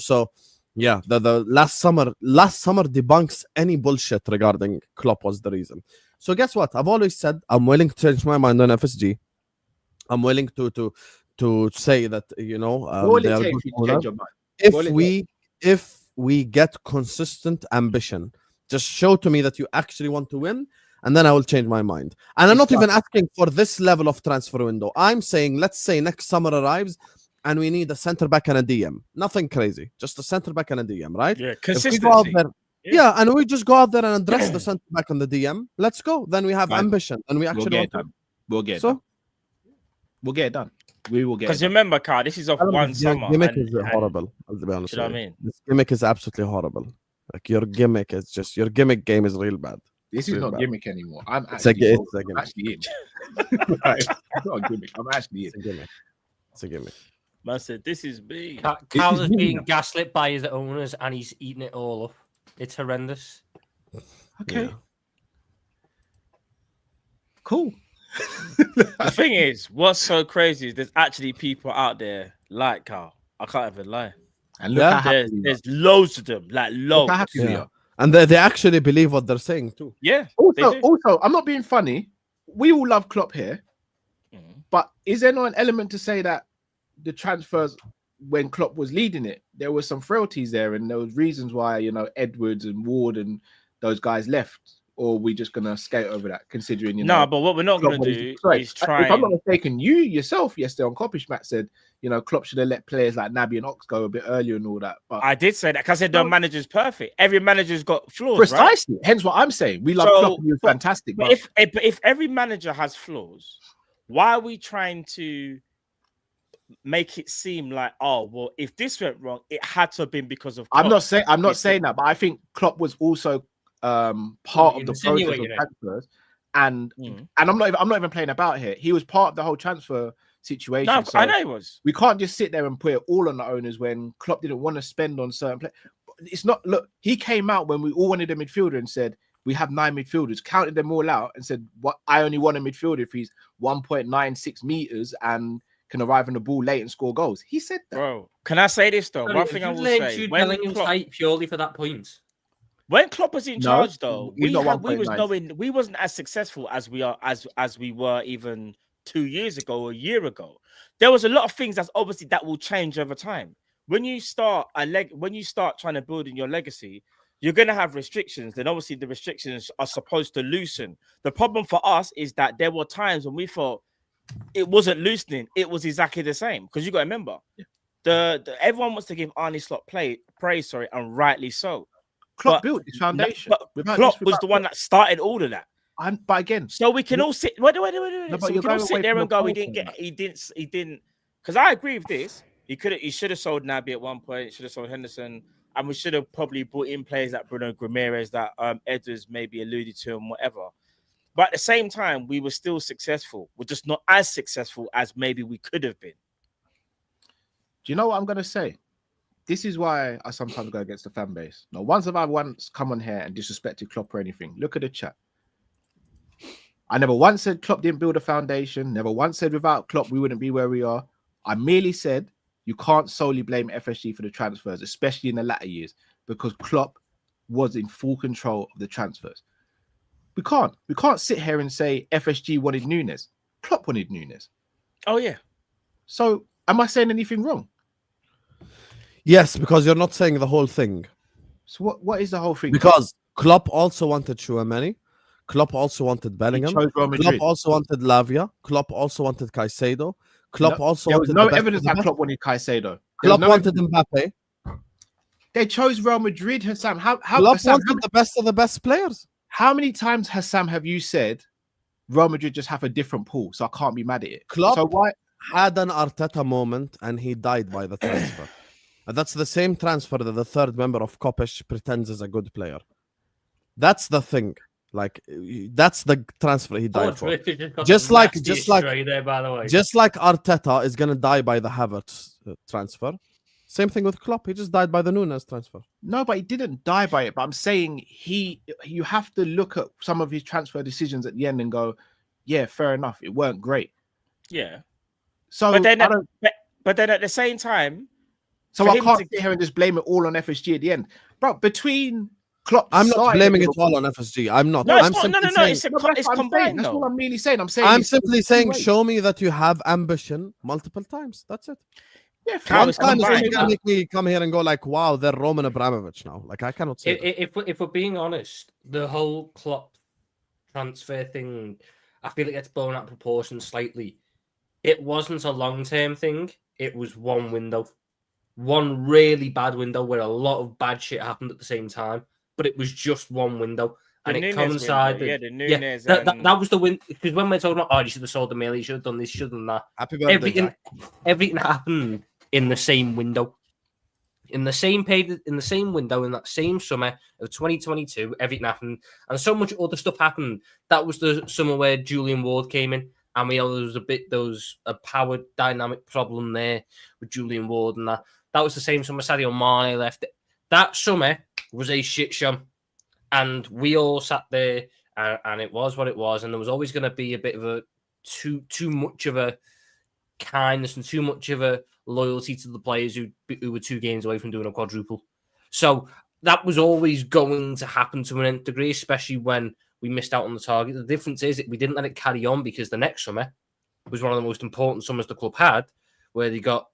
So, yeah, the last summer debunks any bullshit regarding Klopp was the reason. So guess what? I've always said I'm willing to change my mind on FSG. I'm willing to say that if we get consistent ambition, just show to me that you actually want to win, and then I will change my mind. And I'm not even asking for this level of transfer window. I'm saying, let's say next summer arrives and we need a center back and a DM. Nothing crazy, just a center back and a DM, right? Yeah, consistency. Yeah, and we just go out there and address the center back and the DM. Let's go. Then we have ambition, and we actually We'll get it done. We'll get it done. We will get it Because done. remember, Carl, this is of one summer. Gimmick is horrible. I'll be honest. You know what I mean? This gimmick is absolutely horrible. Like your gimmick game is real bad. This is not gimmick anymore. It's a gimmick. I'm actually in. Right. It's not a gimmick. I'm actually in. It's a gimmick. Man said, this is big. Cal is being gaslit by his owners and he's eating it all up. It's horrendous. Okay. Yeah. Cool. The thing is, what's so crazy is there's actually people out there like Carl. I can't even lie. And look how happy there's loads of them, like loads. Look how happy we Yeah. are. And they actually believe what they're saying too. Yeah. Also, I'm not being funny. We all love Klopp here, but is there not an element to say that the transfers when Klopp was leading it, there were some frailties there, and there was reasons why Edwards and Ward and those guys left? Or are we just gonna skate over that, considering but what we're not gonna do is try. If I'm not mistaken, you yourself yesterday on Coppish Matt said, Klopp should have let players like Naby and Ox go a bit earlier and all that. But I did say that because I said the manager's perfect. Every manager's got flaws. Precisely. Right? Hence what I'm saying. We love Klopp. He was fantastic. But if every manager has flaws, why are we trying to make it seem like, oh well, if this went wrong, it had to have been because of Klopp? I'm not saying that, but I think Klopp was also part of the process of transfers, and I'm not even playing about here. He was part of the whole transfer situation. No, so I know he was. We can't just sit there and put it all on the owners when Klopp didn't want to spend on certain players. It's not. Look, he came out when we all wanted a midfielder and said we have 9 midfielders, counted them all out, and said, "What? I only want a midfielder if he's 1.96 meters and can arrive on the ball late and score goals." He said that. Bro, can I say this though? One thing I will say: purely for that point. When Klopp was in charge, though, we wasn't as successful as we are as we were even 2 years ago or a year ago. There was a lot of things that's obviously that will change over time. When you start trying to build in your legacy, you're going to have restrictions. Then obviously the restrictions are supposed to loosen. The problem for us is that there were times when we thought it wasn't loosening. It was exactly the same. Because you got to remember, everyone wants to give Arne Slot praise, and rightly so. Klopp built his foundation. But Klopp was the one that started all of that. But again, so we can all sit. Wait. No, So we can all sit there and go, he didn't. Because I agree with this. He should have sold Naby at one point. Should have sold Henderson, and we should have probably brought in players like Bruno Guimaraes that Edwards maybe alluded to and whatever. But at the same time, we were still successful. We're just not as successful as maybe we could have been. Do you know what I'm gonna say? This is why I sometimes go against the fan base. Now, once have I come on here and disrespected Klopp or anything? Look at the chat. I never once said Klopp didn't build a foundation. Never once said without Klopp we wouldn't be where we are. I merely said you can't solely blame FSG for the transfers, especially in the latter years, because Klopp was in full control of the transfers. We can't sit here and say FSG wanted Nunez. Klopp wanted Nunez. Oh yeah. So am I saying anything wrong? Yes, because you're not saying the whole thing. So what is the whole thing? Because Klopp also wanted Chouameni. Klopp also wanted Bellingham. Klopp also wanted Lavia. Klopp also wanted Caicedo. Klopp also there was wanted no evidence that Klopp wanted Caicedo. Klopp wanted Mbappe. They chose Real Madrid, Hassam. Klopp wanted the best of the best players. How many times, Hassam, have you said Real Madrid just have a different pool, so I can't be mad at it? Klopp so why had an Arteta moment and he died by the transfer. And that's the same transfer that the third member of Kopish pretends is a good player. That's the thing. Like, that's the transfer he died for. Just like Arteta is gonna die by the Havertz transfer. Same thing with Klopp. He just died by the Nunez transfer. No, but he didn't die by it. But I'm saying you have to look at some of his transfer decisions at the end and go, yeah, fair enough. It weren't great. Yeah. So, but then at the same time, so I can't sit here and just blame it all on FSG at the end, bro. Between Klopp, I'm not blaming it all on FSG. I'm not. No, I'm simply saying, it's combined. That's what I'm really saying. I'm simply saying, show me that you have ambition multiple times. That's it. Yeah, one time is only gonna make me come here and go like, wow, they're Roman Abramovich now. Like, I cannot say if we're being honest, the whole Klopp transfer thing, I feel it gets blown out of proportion slightly. It wasn't a long-term thing. It was one window. One really bad window where a lot of bad shit happened at the same time, but it was just one window. And it coincided. The Nunez that was the win. Because when we're talking about, oh, you should have sold the mill, you should have done this, you should have done that. Happy birthday, everything happened in the same window. In the same page, in the same window, in that same summer of 2022, everything happened. And so much other stuff happened. That was the summer where Julian Ward came in. And there was a power dynamic problem there with Julian Ward and that. That was the same summer Sadio Mane left. That summer was a shit show. And we all sat there and it was what it was. And there was always going to be a bit of a too much of a kindness and too much of a loyalty to the players who were 2 games away from doing a quadruple. So that was always going to happen to an nth degree, especially when we missed out on the target. The difference is that we didn't let it carry on because the next summer was one of the most important summers the club had, where they got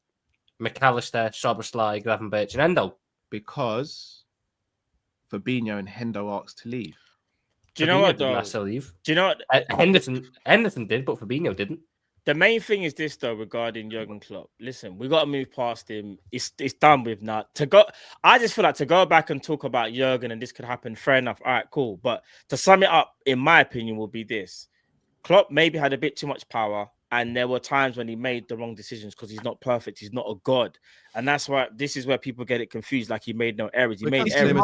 McAllister, Szoboszlai, Gravenberch and Endo. Because Fabinho and Hendo asked to leave. Do you know what, though? To leave. Do you know what? Henderson did, but Fabinho didn't. The main thing is this, though, regarding Jurgen Klopp. Listen, we got to move past him. It's done with now. I just feel like to go back and talk about Jurgen and this could happen, fair enough. All right, cool. But to sum it up, in my opinion, will be this. Klopp maybe had a bit too much power, and there were times when he made the wrong decisions because he's not perfect. He's not a god. And that's why this is where people get it confused, like he made no errors. He made errors.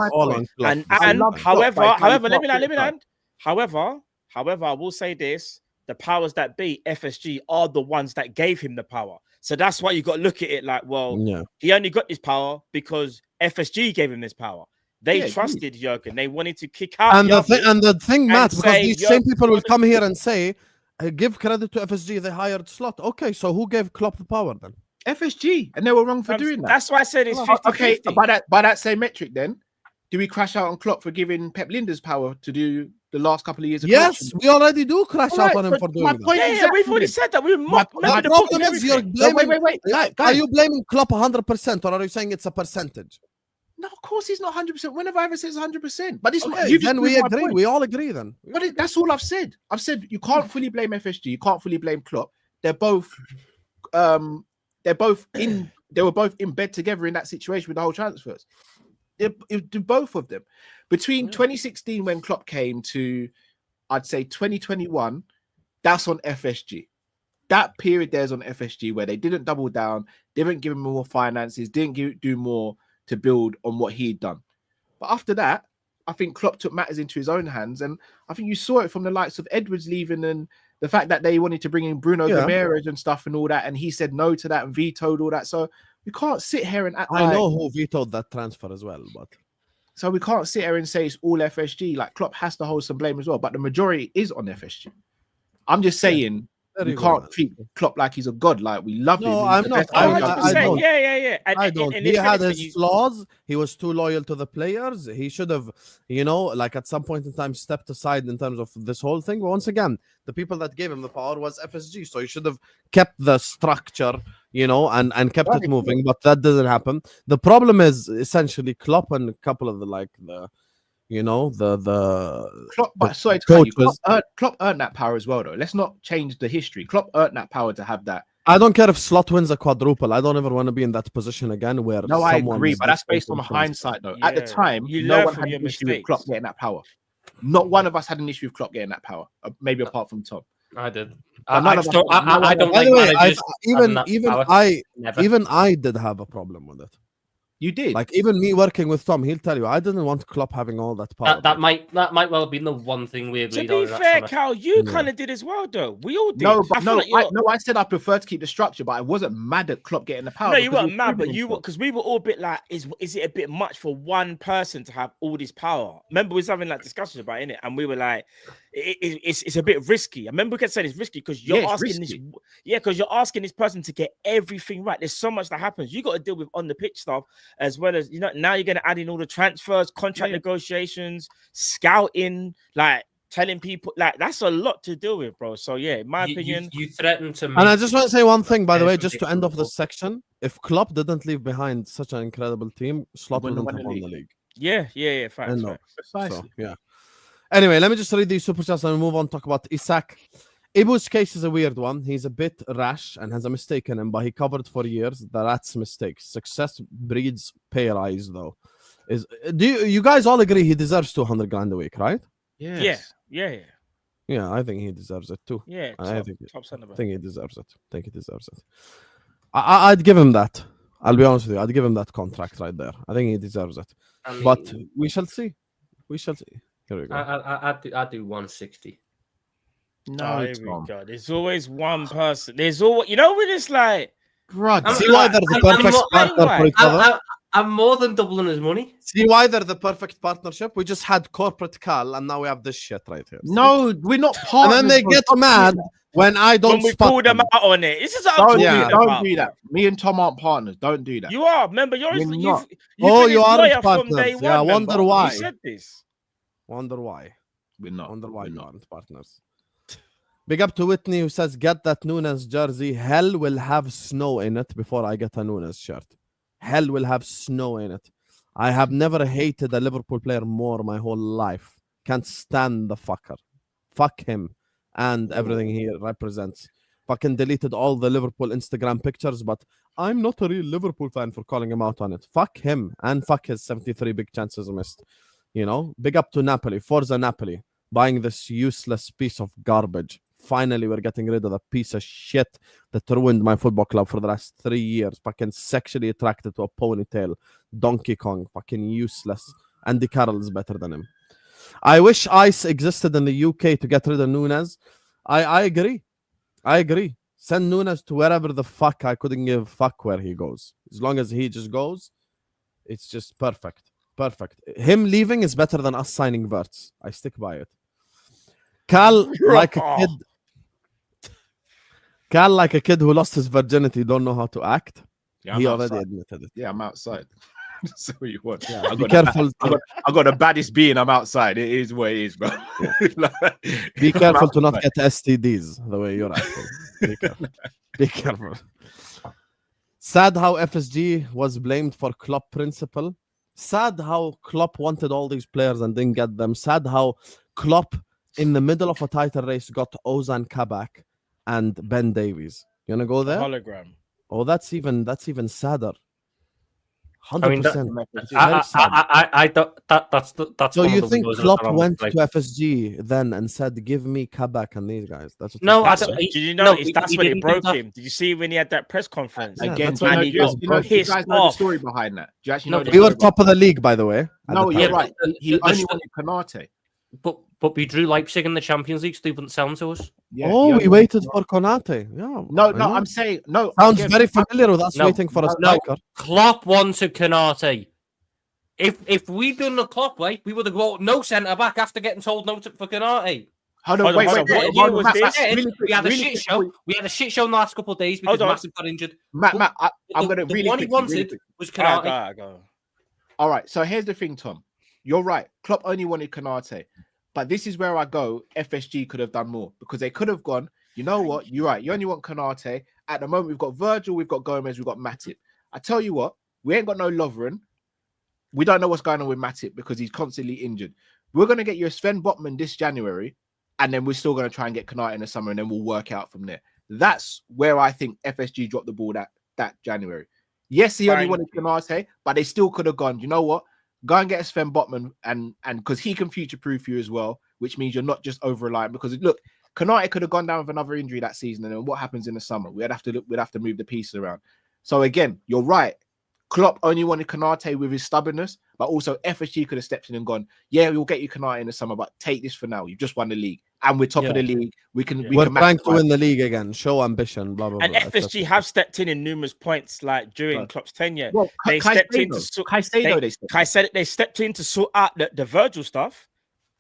However, let me land. However, I will say this. The powers that be, FSG, are the ones that gave him the power. So that's why you got to look at it like, well, he only got this power because FSG gave him this power. They trusted Jurgen. They wanted to kick out. And the thing, Matt, because these same people will come here and say, give credit to FSG, they hired Slot. Okay, so who gave Klopp the power then? FSG, and they were wrong for doing that. That's why I said it's 50-50. Okay, by that same metric then, Do we crash out on Klopp for giving Pep Lijnders power to do the last couple of years of Yes, coaching? we already do crash All out right, on him but for my doing that. point Yeah, exactly we've already then. said that. We mocked. my Remember the problem book and is you're everything. No, blaming. wait. Are Guys. you blaming Klopp 100%, or are you saying it's a percentage? No, of course he's not 100%. Whenever I ever says 100%, but it's Okay, you just then we proved my agree. point. We all agree then. But that's all I've said. I've said you can't fully blame FSG. You can't fully blame Klopp. They're both they were both in bed together in that situation with the whole transfers. Both of them. Between 2016 when Klopp came to, I'd say 2021, that's on FSG. That period there's on FSG where they didn't double down, didn't give him more finances, didn't do more to build on what he'd done. But after that, I think Klopp took matters into his own hands, and I think you saw it from the likes of Edwards leaving and the fact that they wanted to bring in Bruno Guimaraes and stuff and all that, and he said no to that and vetoed all that. So we can't sit here and act I know who vetoed that transfer as well, but so we can't sit here and say it's all FSG. Like Klopp has to hold some blame as well, but the majority is on FSG. I'm just saying we can't treat Klopp like he's a god. Like we love him. I'm not. I don't. Yeah. I don't. He had his flaws. He was too loyal to the players. He should have, like at some point in time, stepped aside in terms of this whole thing. But once again, the people that gave him the power was FSG, so he should have kept the structure, and kept it moving. But that didn't happen. The problem is essentially Klopp and a couple of the Klopp, but sorry to cut you, Klopp earned that power as well, though. Let's not change the history. Klopp earned that power to have that. I don't care if Slot wins a quadruple. I don't ever want to be in that position again where I agree, but that's based on hindsight, though. At the time, no one had an issue with Klopp getting that power. Not one of us had an issue with Klopp getting that power, maybe apart from Tom. I did. I don't By like the way, managers. even I did have a problem with it. You did. Like even me working with Tom, he'll tell you I didn't want Klopp having all that power. That might well have been the one thing we agreed on. To be fair, Cal, you kind of did as well, though. We all did. I said I prefer to keep the structure, but I wasn't mad at Klopp getting the power. No, you weren't mad, but you were, because we were all a bit like, is it a bit much for one person to have all this power? Remember, we was having like discussions about it, and we were like, it's a bit risky. I remember we kept saying it's risky because you're asking this, because you're asking this person to get everything right. There's so much that happens. You got to deal with on the pitch stuff as well as now you're going to add in all the transfers, contract negotiations, scouting, like telling people, like that's a lot to deal with, bro. So yeah, in my opinion, you threatened to. And I just want to say one thing, by the way, just to end off this section. If Klopp didn't leave behind such an incredible team, Slot wouldn't have won the league. Yeah. Facts. So, yeah. Anyway, let me just read these super chats and move on. Talk about Isak. Ibu's case is a weird one. He's a bit rash and has a mistake in him, but he covered for years. That's mistakes. Success breeds pay rise, though. Do you guys all agree he deserves 200 grand a week, right? Yes. Yeah. Yeah, I think he deserves it too. Yeah, I think he deserves it. I'd give him that. I'll be honest with you. I'd give him that contract right there. I think he deserves it. But we shall see. Here we go. I'd do 160. No, here we go. There's always one person. There's always, when it's like, bro, see why they're the perfect partner for each other. I'm more than doubling his money. See why they're the perfect partnership? We just had corporate Cal, and now we have this shit right here. No, we're not partners. And then they get mad when I don't. When we pull them out on it. This is don't do that. Me and Tom aren't partners. Don't do that. You are. Remember, you're not. You aren't partners. Yeah, I wonder why. You said this. Wonder why. We're not. Wonder why you aren't partners. Big up to Whitney who says, get that Nunez jersey. Hell will have snow in it before I get a Nunez shirt. Hell will have snow in it. I have never hated a Liverpool player more my whole life. Can't stand the fucker. Fuck him and everything he represents. Fucking deleted all the Liverpool Instagram pictures, but I'm not a real Liverpool fan for calling him out on it. Fuck him and fuck his 73 big chances missed. Big up to Napoli. Forza Napoli. Buying this useless piece of garbage. Finally, we're getting rid of the piece of shit that ruined my football club for the last 3 years. Fucking sexually attracted to a ponytail. Donkey Kong. Fucking useless. Andy Carroll's better than him. I wish ICE existed in the UK to get rid of Nunez. I agree. Send Nunez to wherever the fuck. I couldn't give a fuck where he goes. As long as he just goes, it's just perfect. Him leaving is better than us signing Wirtz. I stick by it. Cal, like a kid who lost his virginity, don't know how to act. Yeah, he already admitted it. Yeah, I'm outside. So you want? Yeah, I be got careful. I got the baddest being. I'm outside. It is what it is, bro. Be careful to not get STDs the way you're acting. Be careful. Be careful. Sad how FSG was blamed for Klopp principle. Sad how Klopp wanted all these players and didn't get them. Sad how Klopp, in the middle of a title race, got Ozan Kabak and Ben Davies. You wanna go there? Hologram. Oh, that's even sadder. I mean, 100%. It's very I sad. that's So one you of the think windows Klopp that I'm went like- to FSG then and said, "Give me Kabak and these guys"? That's what No, he I said. don't- Did you No, notice he- that's he when it didn't do broke that. him? Did you see when he had that press conference? Yeah, Again, that's do when you know, he do you was know, do you pissed guys know the off. story behind that? Do you actually No, know? the We were story top of the league, by the way. at No, the you're time. right. He the- only the- wanted Konate. But we drew Leipzig in the Champions League, so they wouldn't sell them to us. Yeah, Oh, he we only waited wanted for Konate. Yeah. No, I no, know. I'm saying no. Sounds again, very familiar with us No, waiting for a no. striker. Klopp wanted Konate. If we'd done the Klopp way, we would have got no centre back after getting told no for Konate. Hold Hold on, on, wait, hold wait, on. wait. What year was Matt, this? Matt, really quick, We had a really shit quick show. point. We had a shit show in the last couple of days because Hold on. Massive got injured. Matt, But- Matt, I'm The- gonna the really one he quickly, really wanted quick. was All right, Konate. go. All right, so here's the thing, Tom. You're right. Klopp only wanted Konate, but this is where I go. FSG could have done more because they could have gone. You know what? You're right. You only want Konate. At the moment, we've got Virgil, we've got Gomez, we've got Matip. I tell you what, we ain't got no Lovren. We don't know what's going on with Matip because he's constantly injured. We're going to get you a Sven Botman this January, and then we're still going to try and get Konate in the summer, and then we'll work out from there. That's where I think FSG dropped the ball that January. Yes, he only Fine. wanted Konate, but they still could have gone, you know what? Go and get a Sven Botman, and because he can future-proof you as well, which means you're not just over-reliant. Because look, Konate could have gone down with another injury that season, and then what happens in the summer? We'd have to move the pieces around. So again, you're right. Klopp only wanted Konate with his stubbornness, but also FSG could have stepped in and gone, yeah, we'll get you Konate in the summer, but take this for now. You've just won the league, and we're top of the league. We can. We're can trying to maximize. win the league again. Show ambition. Blah blah. And blah, FSG etc. have stepped in numerous points, like during Right. Klopp's tenure. Well, They stepped in to Caicedo, they stepped in. I said they stepped in to sort out the Virgil stuff,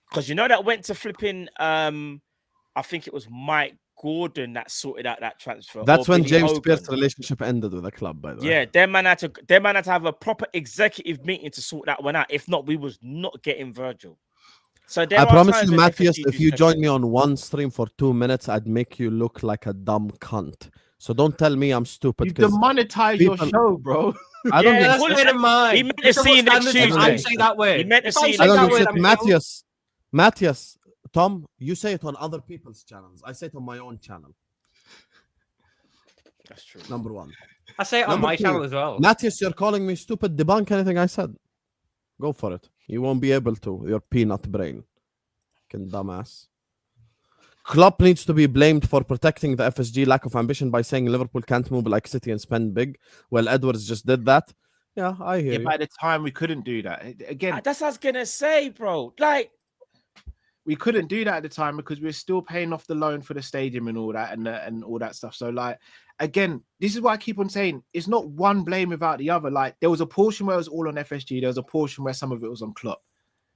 because you know that went to flipping. I think it was Mike Gordon that sorted out that transfer. That's or when Billy James Hogan. Pearce's relationship ended with the club. By the way. Yeah, their man had to have a proper executive meeting to sort that one out. If not, we was not getting Virgil. So there I are promise times you, when Matthias, FSG if do you step join in. me on one stream for 2 minutes, I'd make you look like a dumb cunt. So don't tell me I'm stupid. You 'cause demonetize your people- show, bro. I don't Yeah, give a That's well, shit. better than mine. he meant to see you next Tuesday. I say that way. He meant to If I see you say I next don't that give a way, shit. Matthias, Tom, you say it on other people's channels. I say it on my own channel. That's true. Number one. I say it on Number my two, channel as well. Matthias, you're calling me stupid. Debunk anything I said. Go for it. You won't be able to. Your peanut brain. Fucking dumbass. Klopp needs to be blamed for protecting the FSG lack of ambition by saying Liverpool can't move like City and spend big. Well, Edwards just did that. Yeah, I hear Yeah, you. by the time we couldn't do that again. That's what I was gonna say, bro. Like, We couldn't do that at the time because we're still paying off the loan for the stadium and all that and all that stuff. So like again, this is why I keep on saying it's not one blame without the other. Like there was a portion where it was all on FSG. There was a portion where some of it was on Klopp.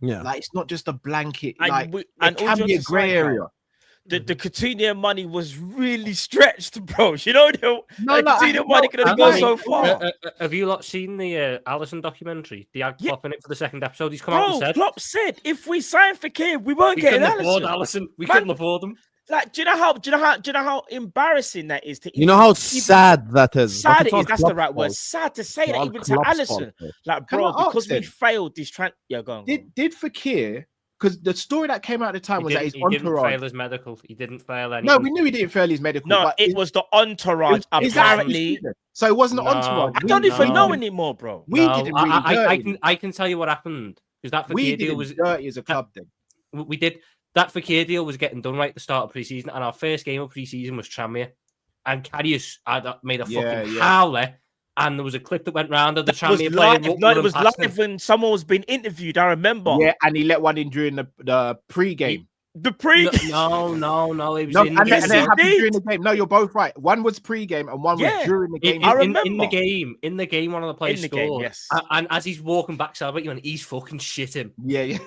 Yeah. Like it's not just a blanket. And Like we- it and all can be a jokes grey aside, area. the Coutinho money was really stretched, bro. You know, the Coutinho money could only go so far. Have you lot seen the Allison documentary? The ad Yeah. Klopp in it for the second episode. He's come out and Bro, said Klopp said if we sign for Kim, we won't we get couldn't afford Allison. Allison. We Man- couldn't afford him. Like, do you know how embarrassing that is to You know how even- sad that is. But sad it's it all is. That's the Klopp's right word. fault. Sad to say It's that all even to Klopp's Allison. fault, bro. Like, Can bro, I ask because we then? failed this Yeah, go on. Did Fekir, because the story that came out at the time was that his He didn't entourage. fail his medical. He didn't fail anything. No, we knew he didn't fail his medical. No, but it was the entourage. is that Apparently, actually- so it wasn't No. the entourage. I don't We- even we know didn't- anymore, bro. We No, didn't really I can tell you what happened because that we Fekir deal didn't was dirty as a club then. we did that Fekir deal was getting done right at the start of preseason, and our first game of preseason was Tranmere, and Karius had made a fucking howler, and there was a clip that went round of the It was Tranmere player. live. No, it was live when someone was being interviewed. I remember. Yeah, and he let one in during the pre-game. The pre. No, it was No, in and the that game. happened during the game. No, you're both right. One was pre-game and one Yeah. was during the game. I In remember. the game, one of the players In the scored. game, yes. And as he's walking back, celebrating, and he's fucking shitting. Yeah.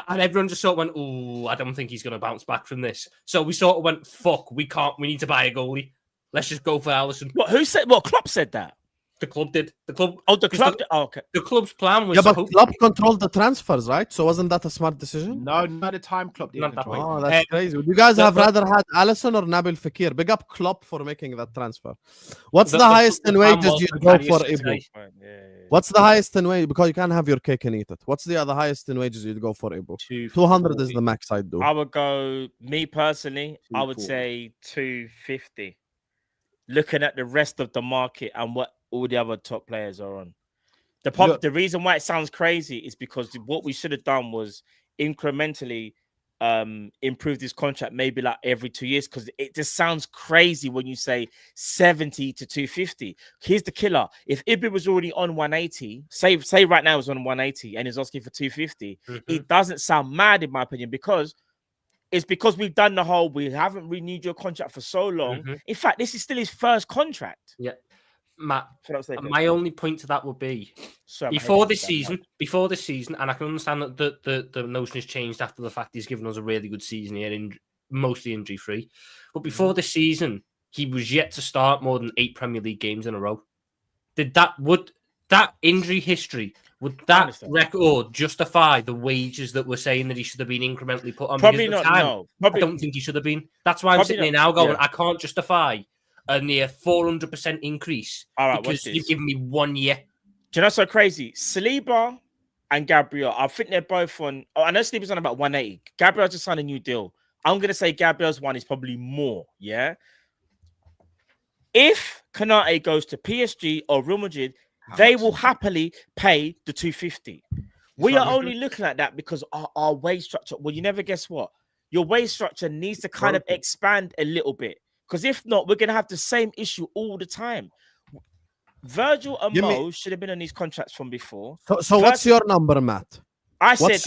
And everyone just sort of went, "Oh, I don't think he's going to bounce back from this." So we sort of went, "Fuck, we can't. We need to buy a goalie. Let's just go for Allison." What? Who said? What? Klopp said that. The club did. The club. Oh, the club. Okay. The club's plan was Yeah, to but club controlled the transfers, right? So wasn't that a smart decision? No, not the time Klopp didn't Not that control way. it. Oh, that's crazy. Would you guys have rather had Allison or Nabil Fekir? Big up Klopp for making that transfer. What's the highest in plan wages was you'd to go carry for us to Ibu? today. What's the highest in wage? Because you can't have your cake and eat it. What's the other highest in wages you'd go for Ibu? 200 is the max I'd do. I would go, me personally, I would 240. say 250. Looking at the rest of the market and what all the other top players are on. The reason why it sounds crazy is because what we should have done was incrementally improve this contract maybe like every 2 years, because it just sounds crazy when you say 70 to 250. Here's the killer. If Ibu was already on 180, say right now is on 180 and is asking for 250, it doesn't sound mad in my opinion, because it's because we've done the whole, we haven't renewed your contract for so long. In fact, this is still his first contract. Yeah. Matt, my only point to that would be Sorry, before this season, and I can understand that the notion has changed after the fact he's given us a really good season here, mostly injury free. But before the season, he was yet to start more than 8 Premier League games in a row. Would that injury history, would that record justify the wages that we're saying that he should have been incrementally put on? Probably not. No, I don't think he should have been. That's why I'm sitting here now going, I can't justify a near 400% increase because you've given me 1 year. Do you know what's so crazy? Saliba and Gabriel, I think they're both on. Oh, I know Saliba's on about 180. Gabriel just signed a new deal. I'm gonna say Gabriel's one is probably more. Yeah. If Konate goes to PSG or Real Madrid, they will happily pay the 250. We are only looking at that because our wage structure. Well, you never guess what? Your wage structure needs to kind of expand a little bit. Because if not, we're going to have the same issue all the time. Virgil and Mo should have been on these contracts from before. So what's your number, Matt? I'm willing to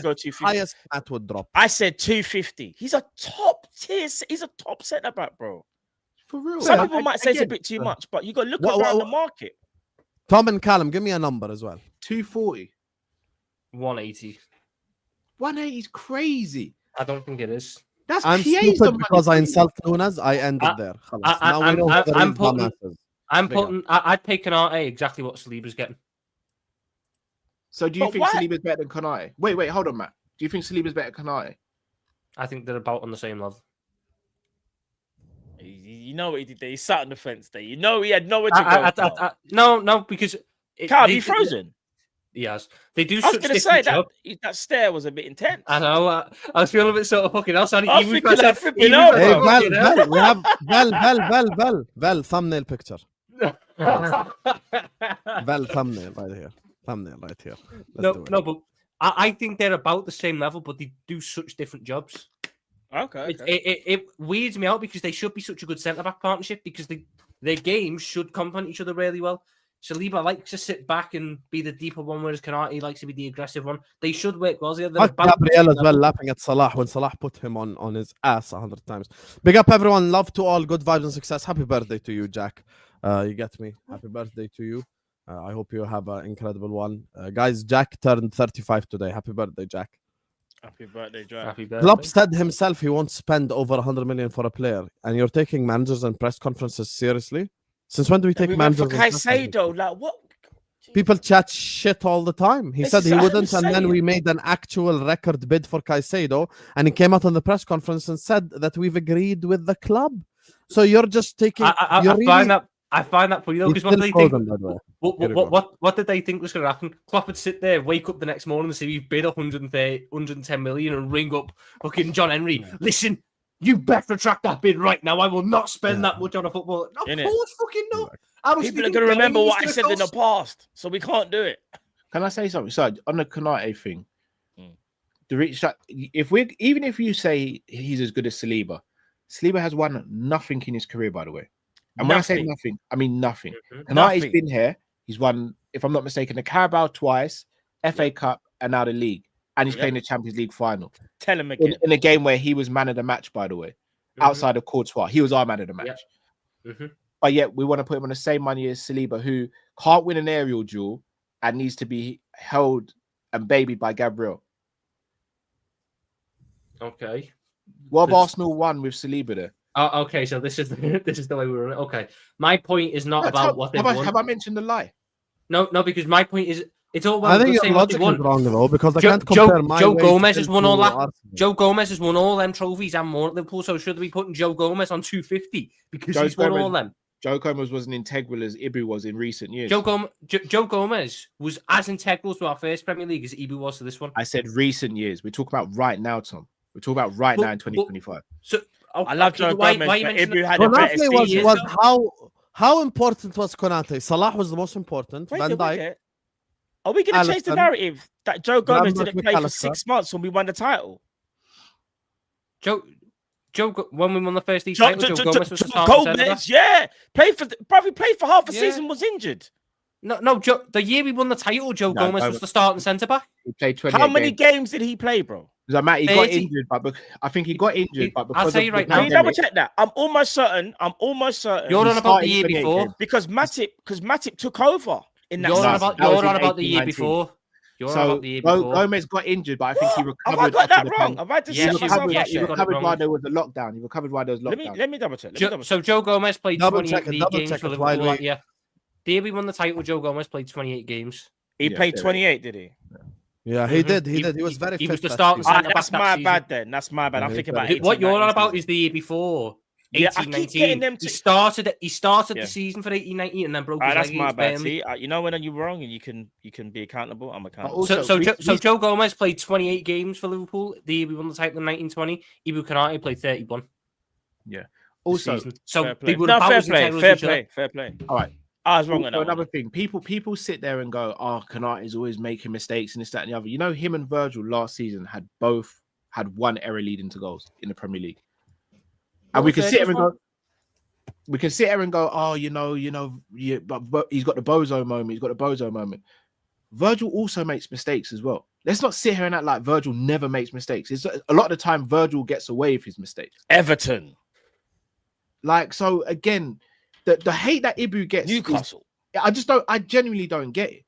go 250. Highest Matt would drop. I said 250. He's a top tier. He's a top centre back, bro. For real. Some people might say it's a bit too much, but you got to look around the market. Tom and Callum, give me a number as well. 240. 180. 180 is crazy. I don't think it is. That's I'm stupid because I insult Nunez. I ended there. I'd pay Konate exactly what Saliba's getting. So do you think Saliba's better than Konate? Wait, hold on, Matt. Do you think Saliba's better than Konate? I think they're about on the same level. You know what he did there? He sat on the fence there. You know he had nowhere to go. No, because Carl, he frozen. Yes, they do. I was going to say that stare was a bit intense. I know. I was feeling a bit sort of fucking else. We have Val thumbnail picture. Val thumbnail right here. No, but I think they're about the same level, but they do such different jobs. Okay. It weirds me out because they should be such a good centre back partnership because their games should complement each other really well. Saliba likes to sit back and be the deeper one, whereas Konate likes to be the aggressive one. They should work well together. Gabriel as well, laughing at Salah when Salah put him on his ass 100 times. Big up everyone. Love to all. Good vibes and success. Happy birthday to you, Jack. You get me. Happy birthday to you. I hope you have an incredible one. Guys, Jack turned 35 today. Happy birthday, Jack. Happy birthday, Jack. Happy birthday. Klopp said himself he won't spend over 100 million for a player, and you're taking managers and press conferences seriously? Since when do we take managers? For Caicedo, like what? People chat shit all the time. He said he wouldn't, and then we made an actual record bid for Caicedo, and he came out on the press conference and said that we've agreed with the club. So you're just taking. I find that funny though, because what did they think was going to happen? Klopp would sit there, wake up the next morning and say we've bid 110 million and ring up fucking John Henry. Listen, you best retract that bid right now. I will not spend that much on a football. Of course, fucking not. People are going to remember what I said in the past, so we can't do it. Can I say something? So on the Konate thing, if you say he's as good as Saliba has won nothing in his career, by the way. And when I say nothing, I mean nothing. Konate's been here. He's won, if I'm not mistaken, the Carabao twice, FA Cup, and now the league. And he's playing the Champions League final. Tell him again. In a game where he was man of the match, by the way. Outside of Courtois. He was our man of the match. But yet we want to put him on the same money as Saliba, who can't win an aerial duel and needs to be held and babied by Gabriel. Okay. What have Arsenal won with Saliba there? Oh, okay, so this is the way we run it. Okay, my point is not about what they've won. Have I mentioned the lie? No, because my point is it's all well I and think good your saying what they logic is won. wrong though, because I Joe- can't compare my Joe way Gomez to has won all that. Arsenal. Joe Gomez has won all them trophies and more at Liverpool. So should we be putting Joe Gomez on 250 because Joe he's won Gomez- all them? Joe Gomez wasn't integral as Ibu was in recent years. Joe Gomez was as integral to our first Premier League as Ibu was to this one. I said recent years. We're talking about right now, Tom. We're talking about right now in 2025. So I love Joe Gomez, why you but mention Ibu had a better Konate season. was how important was Konate? Salah was the most important. Wait Van a Dijk. minute. Are we going to change the Alisson, narrative that Joe Gomez Lambert, didn't play for McAllister. 6 months when we won the title? when we won the first league title, Joe Gomez was the starting centre-back. Gomez, yeah, probably played for half a Yeah. season, was injured. No, Joe. The year we won the title, Joe No, Gomez was the starting centre back. He played 28 How many games. games did he play, bro? Because Matt, he got 30. injured, but I think he got injured. But because I'll tell of you the right now. Can you double pandemic- check that? I'm almost certain. You're He on about the started year 28 before. games. because Matip took over in that You're on season. about that was in the year 18-19. before. You're on So about the year before. Gomez got injured, but I think he recovered. Have I got after that the wrong? pan- Have I just Yes, set you- myself yes, up you He there? got it recovered wrong. while there was a lockdown. He recovered while there was lockdown. Let me double check. Let me double So check. Joe Gomez played Double 28 check it, league double games check for it Liverpool while that we- year. The year we won the title, Joe Gomez played 28 games. He Yeah, played fair 28, did he? Yeah, he Mhm. did. He did. He was very he fit was the that starting season. centre-back That's that my season. bad then. That's my bad. I'm Yeah, thinking he's about very- 18, What you're on 19 about season. is the year before. Yeah, I 18, keep getting 19. them He to- started Yeah. the season for 18-19 and then broke Ah, his that's leg my against bad. Burnley. See, you know when you're wrong and you can be accountable. I'm accountable. also- So we- Joe Gomez played 28 games for Liverpool. The year we won the title in 1920. Ibu Konate played 31. Also, season. So fair play. they were No, about fair as play. integral Fair as each other. play. Fair play. all right. I was wrong on Also, that another one. thing, people sit there and go, "Oh, Konate is always making mistakes and this, that, and the other." You know, him and Virgil last season had one error leading to goals in the Premier League, and we can sit here and go, "Oh, yeah, but he's got the bozo moment. He's got the bozo moment." Virgil also makes mistakes as well. Let's not sit here and act like Virgil never makes mistakes. It's a lot of the time Virgil gets away with his mistakes. Everton, Like, so again, the hate that Ibu gets, Newcastle. I genuinely don't get it.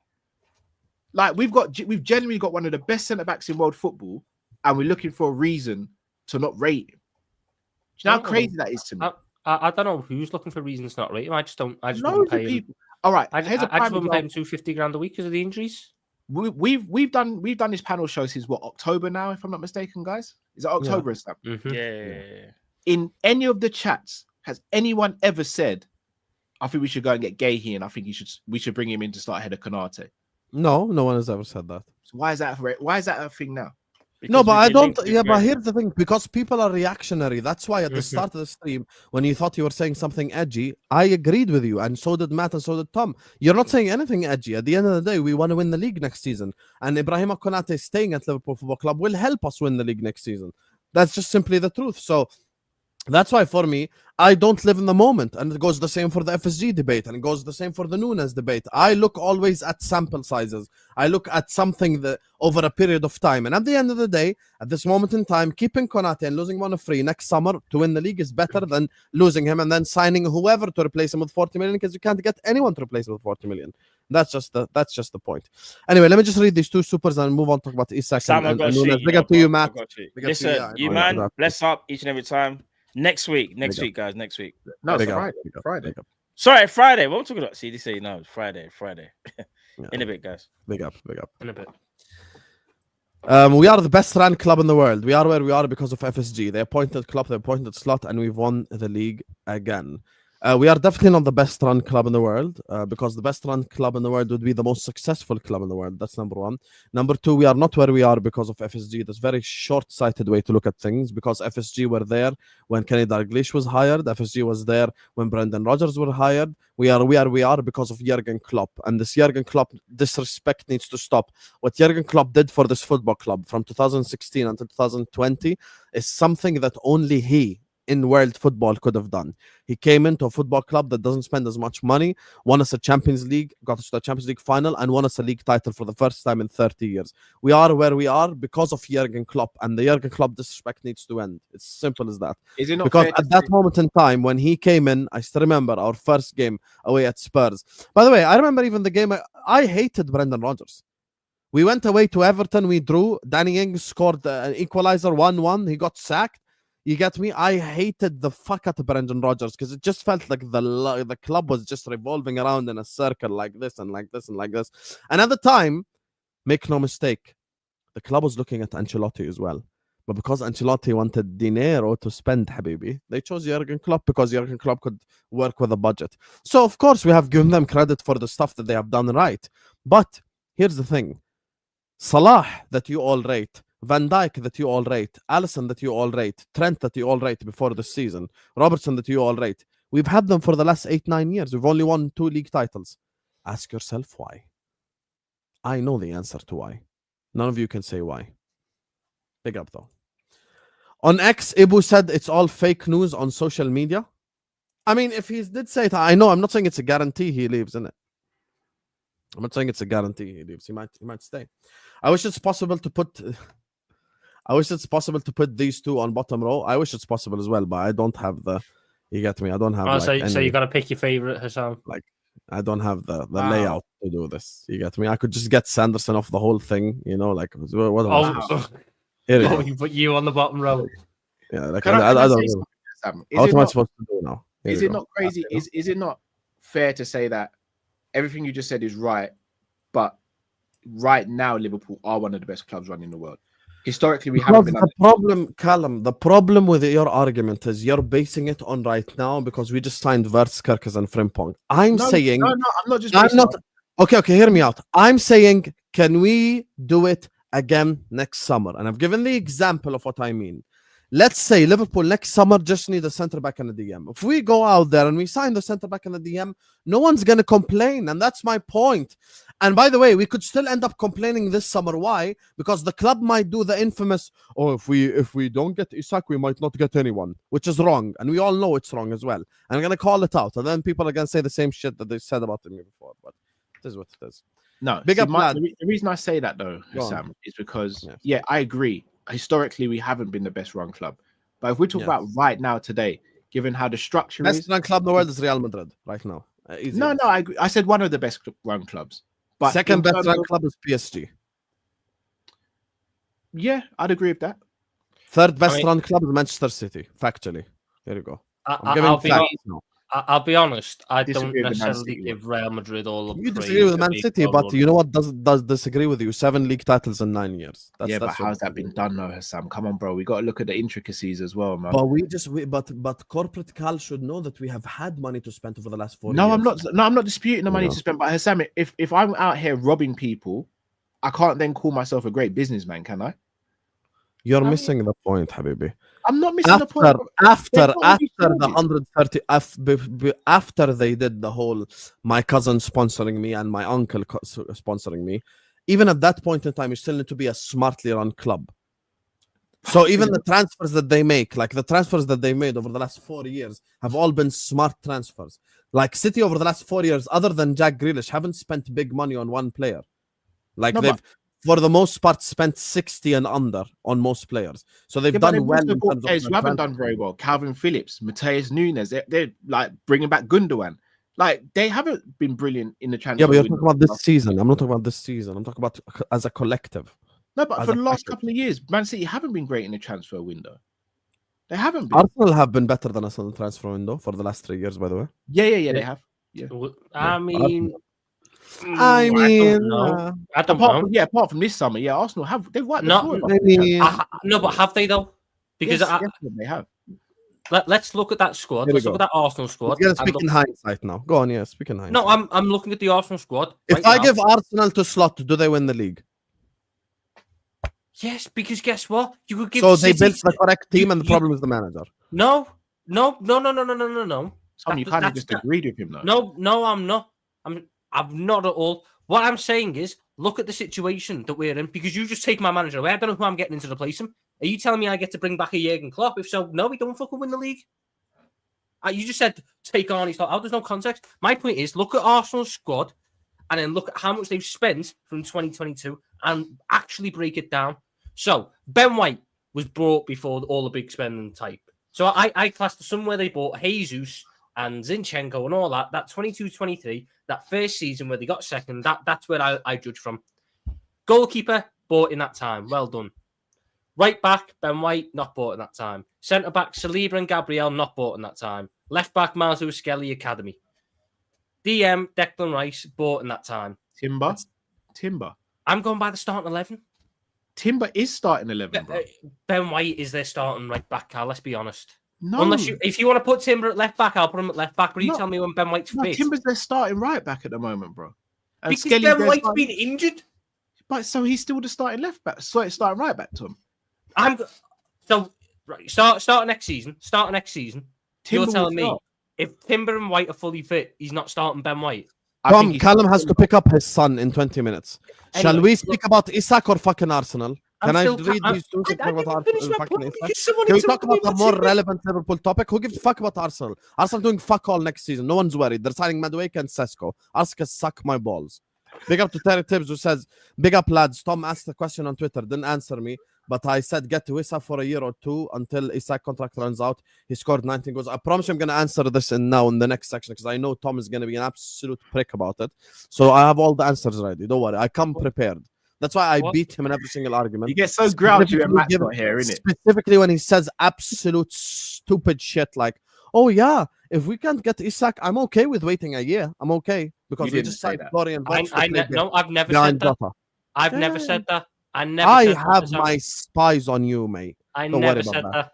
Like, we've genuinely got one of the best centre backs in world football, and we're looking for a reason to not rate him. Do you know how crazy that is to me? I don't know who's looking for reasons to not rate him. I just wouldn't Loads of pay him. people. All right, I here's a just prime wouldn't pay him example. 250 grand a week because of the injuries. We've done this panel show since what, October now, if I'm not mistaken, guys. Is it October? Is that Mhm. Yeah. in any of the chats? Has anyone ever said, "I think we should go and get Guehi, and I think we should bring him in to start ahead of Konate"? No one has ever said that. So why is that a thing now? No, Because but we've I been don't. linked to Yeah, but Guehi. here's the thing: because people are reactionary. That's why at the Mhm. start of the stream, when you thought you were saying something edgy, I agreed with you, and so did Matt, and so did Tom. You're not saying anything edgy. At the end of the day, we want to win the league next season, and Ibrahima Konate staying at Liverpool Football Club will help us win the league next season. That's just simply the truth. So that's why, for me, I don't live in the moment, and it goes the same for the FSG debate, and it goes the same for the Nunez debate. I look always at sample sizes. I look at something that over a period of time, and at the end of the day, at this moment in time, keeping Konate and losing him on a free next summer to win the league is better than losing him and then signing whoever to replace him with 40 million, because you can't get anyone to replace him with 40 million. That's just the point. Anyway, let me just read these two supers and move on to talk about Isak Sam, I and got Nunez. you. Big up to you, Matt. I got you. Big up to Listen, you, yeah, I you know, man, exactly. bless up each and every time. Next week, Big up. guys, next week. No, it's Big up, Friday. big up, Friday. big up. Sorry, Friday. What am I talking about? See, they say no, it's Friday. Yeah. In a bit, guys. Big up, big up. In a bit. We are the best run club in the world. We are where we are because of FSG. They appointed Klopp, they appointed Slot, and we've won the league again. We are definitely not the best run club in the world because the best run club in the world would be the most successful club in the world. That's number one. Number two, we are not where we are because of FSG. That's a very short-sighted way to look at things because FSG were there when Kenny Dalglish was hired. FSG was there when Brendan Rodgers were hired. We are where we are because of Jurgen Klopp. And this Jurgen Klopp disrespect needs to stop. What Jurgen Klopp did for this football club from 2016 until 2020 is something that only he in world football could have done. He came into a football club that doesn't spend as much money, won us a Champions League, got us to the Champions League final, and won us a league title for the first time in 30 years. We are where we are because of Jurgen Klopp, and the Jurgen Klopp disrespect needs to end. It's simple as that. Is it not Because fair to at that say- moment in time, when he came in, I still remember our first game away at Spurs. By the way, I remember even the game, I hated Brendan Rodgers. We went away to Everton, we drew. Danny Ings scored an equalizer 1-1. He got sacked. You get me? I hated the fuck out of Brendan Rodgers because it just felt like the club was just revolving around in a circle like this and like this and like this. And at the time, make no mistake, the club was looking at Ancelotti as well. But because Ancelotti wanted dinero to spend, Habibi, they chose Jurgen Klopp because Jurgen Klopp could work with a budget. So, of course, we have given them credit for the stuff that they have done right. But here's the thing. Salah, that you all rate, Van Dijk, that you all rate, Alisson, that you all rate, Trent, that you all rate before the season, Robertson, that you all rate. We've had them for the last 8-9 years. We've only won 2 league titles. Ask yourself why. I know the answer to why. None of you can say why. Big up, though. On X, Ibu said it's all fake news on social media. I mean, if he did say it, I know. I'm not saying it's a guarantee he leaves, innit? I'm not saying it's a guarantee he leaves. He might stay. I wish it's possible to put these two on bottom row. I wish it's possible as well, but I don't have the. You get me? I don't have. So you got to pick your favorite, Hassan. Like, I don't have the layout to do this. You get me? I could just get Sanderson off the whole thing. You know, like what? You put you on the bottom row. Yeah, like I don't know. What am I supposed to do now? Is it not crazy? Is it not fair to say that everything you just said is right, but right now Liverpool are one of the best clubs running in the world? Historically, we haven't been. The problem, Callum, the problem with your argument is you're basing it on right now because we just signed Wirtz, Kerkez, and Frimpong. I'm saying, I'm not just. Okay, hear me out. I'm saying, can we do it again next summer? And I've given the example of what I mean. Let's say Liverpool next summer just need a centre back and a DM. If we go out there and we sign the centre back and the DM, no one's gonna complain, and that's my point. And by the way, we could still end up complaining this summer. Why? Because the club might do the infamous, if we don't get Isak, we might not get anyone, which is wrong, and we all know it's wrong as well. And I'm gonna call it out, and then people are gonna say the same shit that they said about me before. But it is what it is. No, big up, lad. The reason I say that though, Sam, is because I agree. Historically, we haven't been the best run club, but if we talk about right now today, given how the structure best is, run club in the world is Real Madrid right now. No, I agree. I said one of the best run clubs. But second best run club is PSG. Yeah, I'd agree with that. Third best run club is Manchester City. Factually, here you go. I'll be honest. I don't necessarily give Real Madrid all the praise. You disagree with Man City, but you know what does disagree with you? 7 league titles in 9 years. But how's that been done, though, Sam? Come on, bro. We got to look at the intricacies as well, man. But but corporate Cal should know that we have had money to spend over the last 4 years. I'm not disputing the money to spend. But Sam, if I'm out here robbing people, I can't then call myself a great businessman, can I? You're missing the point, Habibi. I'm not missing the point. After the 130, after they did the whole my cousin sponsoring me and my uncle sponsoring me, even at that point in time, you still need to be a smartly run club. So even the transfers that they make, like the transfers that they made over the last 4 years, have all been smart transfers. Like City over the last 4 years, other than Jack Grealish, haven't spent big money on one player. Like for the most part, spent 60 and under on most players. So they've done well. Who haven't done very well. Calvin Phillips, Mateus Nunez. They're like bringing back Gundogan. Like they haven't been brilliant in the transfer. Yeah, but you're talking about this season. I'm not talking about this season. I'm talking about as a collective. No, but for the last couple of years, Man City haven't been great in the transfer window. They haven't been. Arsenal have been better than us in the transfer window for the last 3 years, by the way. Yeah, they have. Yeah. I mean, I don't know. Apart from this summer, Arsenal they've wiped the floor. No, but have they though? Because they have. Let's look at that squad. Let's look at that Arsenal squad. Speak in hindsight now. Go on, speak in hindsight. No, I'm looking at the Arsenal squad. If I give Arsenal to Slot, do they win the league? Yes, because guess what? You could give. So they built the correct team, and the problem is the manager. No. Tom, you kind of just agreed with him, though. No, I'm not. I'm not at all. What I'm saying is, look at the situation that we're in. Because you just take my manager away. I don't know who I'm getting in to replace him. Are you telling me I get to bring back a Jurgen Klopp? If so, no, we don't fucking win the league. You just said take Arnie's thought out. There's no context. My point is, look at Arsenal's squad, and then look at how much they've spent from 2022, and actually break it down. So Ben White was brought before all the big spending type. So I classed somewhere they bought Jesus and Zinchenko and all that 22-23, that first season where they got second, that's where I judge from. Goalkeeper, bought in that time. Well done. Right back, Ben White, not bought in that time. Centre back Saliba and Gabriel not bought in that time. Left back Marzu Skelly Academy. DM Declan Rice bought in that time. Timber. I'm going by the starting 11. Timber is starting 11, bro. Ben White is their starting right back, Carl. Let's be honest. No. Unless if you want to put Timber at left back, I'll put him at left back. But you tell me when Ben White's fit. Timber's their starting right back at the moment, bro. And Because Ben White's been injured. But so he's still the starting left back, starting right back to him. Start next season. Timber You're telling me start. if Timber and White are fully fit, he's not starting Ben White. Tom, Callum has to pick up his son in 20 minutes. Anyway, Shall we speak about Isak or fucking Arsenal? Can I read these two? I didn't finish my point because someone Can we talk about a interrupted more me. relevant Liverpool topic? Who gives a fuck about Arsenal? Arsenal doing fuck all next season. No one's worried. They're signing Madueke and Sesko. Arsenal suck my balls. Big up to Terry Tibbs who says, big up lads. Tom asked a question on Twitter, didn't answer me. But I said get to Isak for a year or two until Isak contract runs out. He scored 19 goals. I promise you I'm going to answer this in the next section because I know Tom is going to be an absolute prick about it. So I have all the answers ready. Don't worry. I come prepared. That's why I beat him in every single argument. You get so grouchy when Matt's not here, innit? Specifically when he says absolute stupid shit like, oh yeah, if we can't get Isak, I'm okay with waiting a year. I'm okay because we just signed Florian Wirtz. No, I've never said that. I've never said that. I have my spies on you, mate. Don't never worry said about that.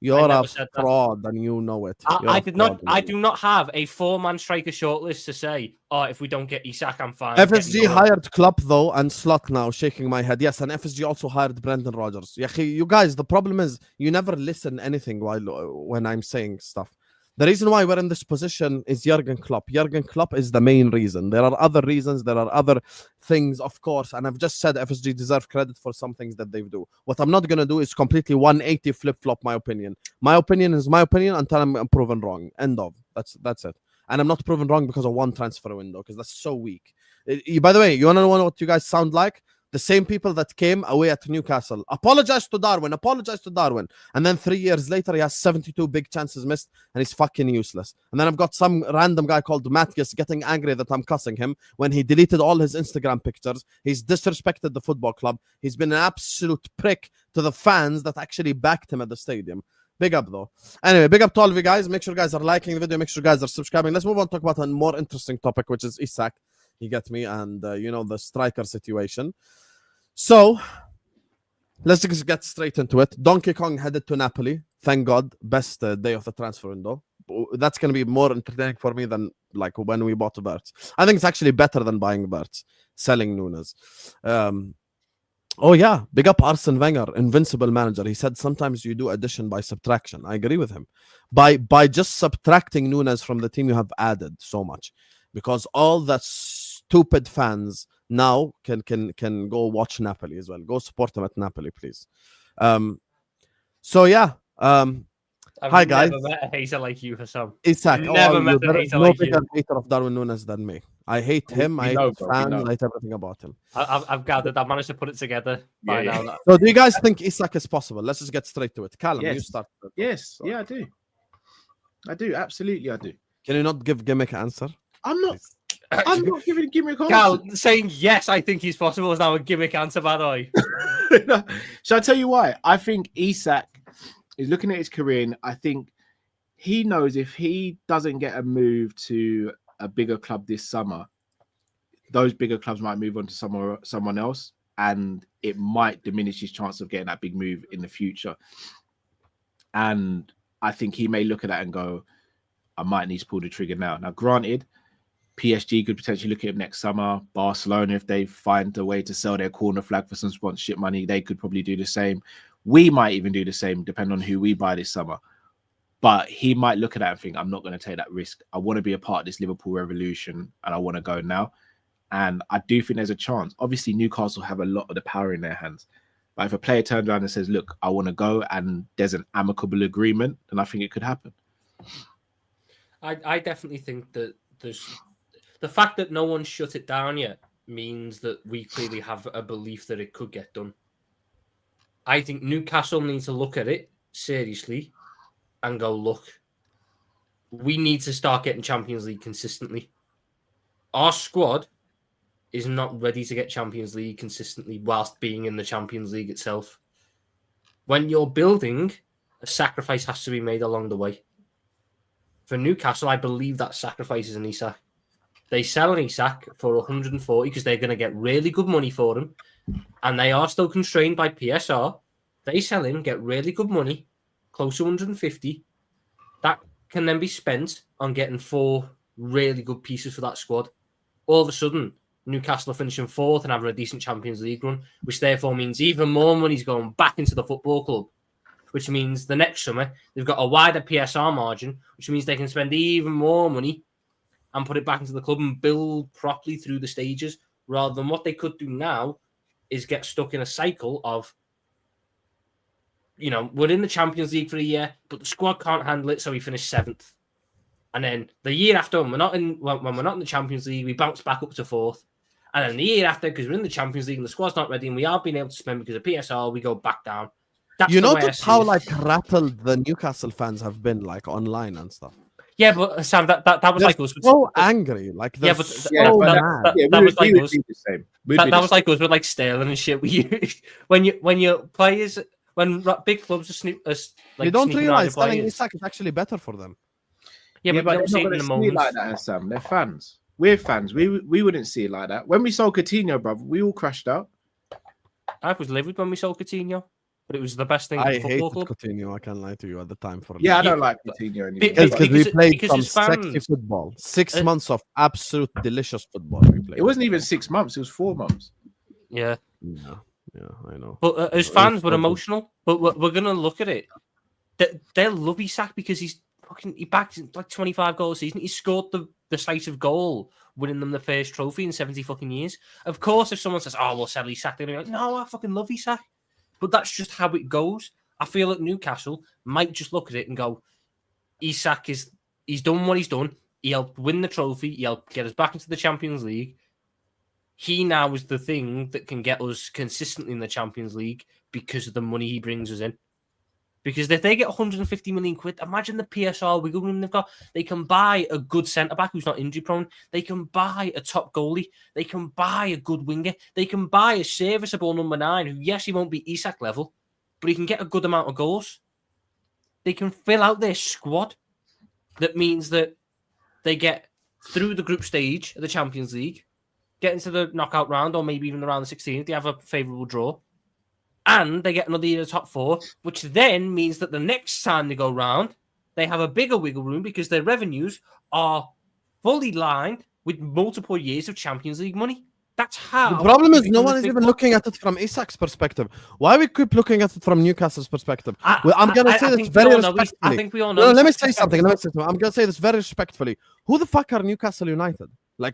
You're a fraud and you know it. I do not have a 4-man striker shortlist to say, oh, if we don't get Isak, I'm fine. FSG hired Klopp though and Slot now, shaking my head. Yes, and FSG also hired Brendan Rodgers. You guys, the problem is you never listen anything when I'm saying stuff. The reason why we're in this position is Jurgen Klopp. Jurgen Klopp is the main reason. There are other reasons. There are other things, of course. And I've just said FSG deserve credit for some things that they do. What I'm not going to do is completely 180 flip-flop my opinion. My opinion is my opinion until I'm proven wrong. End of. That's it. And I'm not proven wrong because of one transfer window, because that's so weak. By the way, you want to know what you guys sound like? The same people that came away at Newcastle. Apologize to Darwin. And then 3 years later, he has 72 big chances missed and he's fucking useless. And then I've got some random guy called Matthews getting angry that I'm cussing him when he deleted all his Instagram pictures. He's disrespected the football club. He's been an absolute prick to the fans that actually backed him at the stadium. Big up, though. Anyway, big up to all of you guys. Make sure you guys are liking the video. Make sure you guys are subscribing. Let's move on to talk about a more interesting topic, which is Isak. You get me? And, the striker situation. So, let's just get straight into it. Donkey Kong headed to Napoli. Thank God. Best day of the transfer window. That's going to be more entertaining for me than like when we bought Wirtz. I think it's actually better than buying Wirtz, selling Nunez. Oh, yeah. Big up Arsene Wenger, invincible manager. He said sometimes you do addition by subtraction. I agree with him. By just subtracting Nunez from the team, you have added so much. Because all the stupid fans now can go watch Napoli as well. Go support them at Napoli, please. So yeah. Hi guys. I've never met a hater like you, Hassan. Isak, Never met a hater no like bigger you. hater of Darwin Nunez than me. I hate him. I hate his fans. I hate everything about him. I've gathered. I've managed to put it together by now. So do you guys think Isak is possible? Let's just get straight to it. Callum, you start. Yes. Yeah, I do. I do. Absolutely, I do. Can you not give gimmick answer? I'm not giving a gimmick answer. Cal, saying yes, I think he's possible is now a gimmick answer, by the way. No. Shall I tell you why? I think Isak is looking at his career and I think he knows if he doesn't get a move to a bigger club this summer, those bigger clubs might move on to someone else and it might diminish his chance of getting that big move in the future. And I think he may look at that and go, I might need to pull the trigger now. Now, granted, PSG could potentially look at him next summer. Barcelona, if they find a way to sell their corner flag for some sponsorship money, they could probably do the same. We might even do the same, depending on who we buy this summer. But he might look at that and think, I'm not going to take that risk. I want to be a part of this Liverpool revolution and I want to go now. And I do think there's a chance. Obviously, Newcastle have a lot of the power in their hands. But if a player turns around and says, look, I want to go and there's an amicable agreement, then I think it could happen. I definitely think that there's the fact that no one shut it down yet means that we clearly have a belief that it could get done. I think Newcastle needs to look at it seriously and go, look, we need to start getting Champions League consistently. Our squad is not ready to get Champions League consistently whilst being in the Champions League itself. When you're building a sacrifice has to be made along the way. For Newcastle, I believe that sacrifice is an Isak. They sell an Isak for 140 because they're going to get really good money for him, and they are still constrained by PSR. They sell him, get really good money, close to 150. That can then be spent on getting 4 really good pieces for that squad. All of a sudden, Newcastle are finishing 4th and having a decent Champions League run, which therefore means even more money's going back into the football club, which means the next summer they've got a wider PSR margin, which means they can spend even more money and put it back into the club and build properly through the stages, rather than what they could do now is get stuck in a cycle of, we're in the Champions League for a year, but the squad can't handle it, so we finish 7th. And then the year after, when we're not in the Champions League, we bounce back up to 4th. And then the year after, because we're in the Champions League and the squad's not ready and we are being able to spend because of PSR, we go back down. That's You the way I notice see how it. rattled the Newcastle fans have been online and stuff. Yeah, but Sam, that was They're like us. so angry. They're but so that mad. was like us. the same. That was like us with like Sterling and shit. When your players, when big clubs are You don't sneaking around realize your selling players. Isak is actually better for them. Yeah, but you they're don't see not it in the gonna see it moments. like that, Sam. They're fans. We're fans. We wouldn't see it like that. When we sold Coutinho, bruv, we all crashed out. I was livid when we sold Coutinho, but it was the best thing for I the hated football club. Coutinho. I can't lie to you at the time. Yeah, I League. don't like Coutinho anymore. Because we because- played because some his sexy fans- football. 6 months of absolute delicious football we played. It wasn't even 6 months. It was 4 months. Yeah, Yeah, I know. but as It fans, was we're so good. emotional. But we're gonna look at it. They'll love Isak because he backed like 25 goals a season. He scored the decisive goal, winning them the first trophy in 70 fucking years. Of course, if someone says, "Oh, we'll sell Isak," they're gonna be like, "No, I fucking love Isak." But that's just how it goes. I feel like Newcastle might just look at it and go, "Isak he's done what he's done. He helped win the trophy. He helped get us back into the Champions League. He now is the thing that can get us consistently in the Champions League because of the money he brings us in." Because if they get 150 million quid, imagine the PSR wiggle room they've got. They can buy a good centre-back who's not injury-prone. They can buy a top goalie. They can buy a good winger. They can buy a serviceable number 9 who, yes, he won't be Isak level, but he can get a good amount of goals. They can fill out their squad. That means that they get through the group stage of the Champions League, get into the knockout round, or maybe even the round of 16. They have a favourable draw. And they get another year in the top 4, which then means that the next time they go round, they have a bigger wiggle room because their revenues are fully lined with multiple years of Champions League money. That's how. The problem is you no become one this is big even club. looking at it from Isak's perspective. Why we keep looking at it from Newcastle's perspective? Well, I'm going to say this think we very all know respectfully. I think we all know. No, let me Isak's say the something. champion. I'm going to say this very respectfully. Who the fuck are Newcastle United?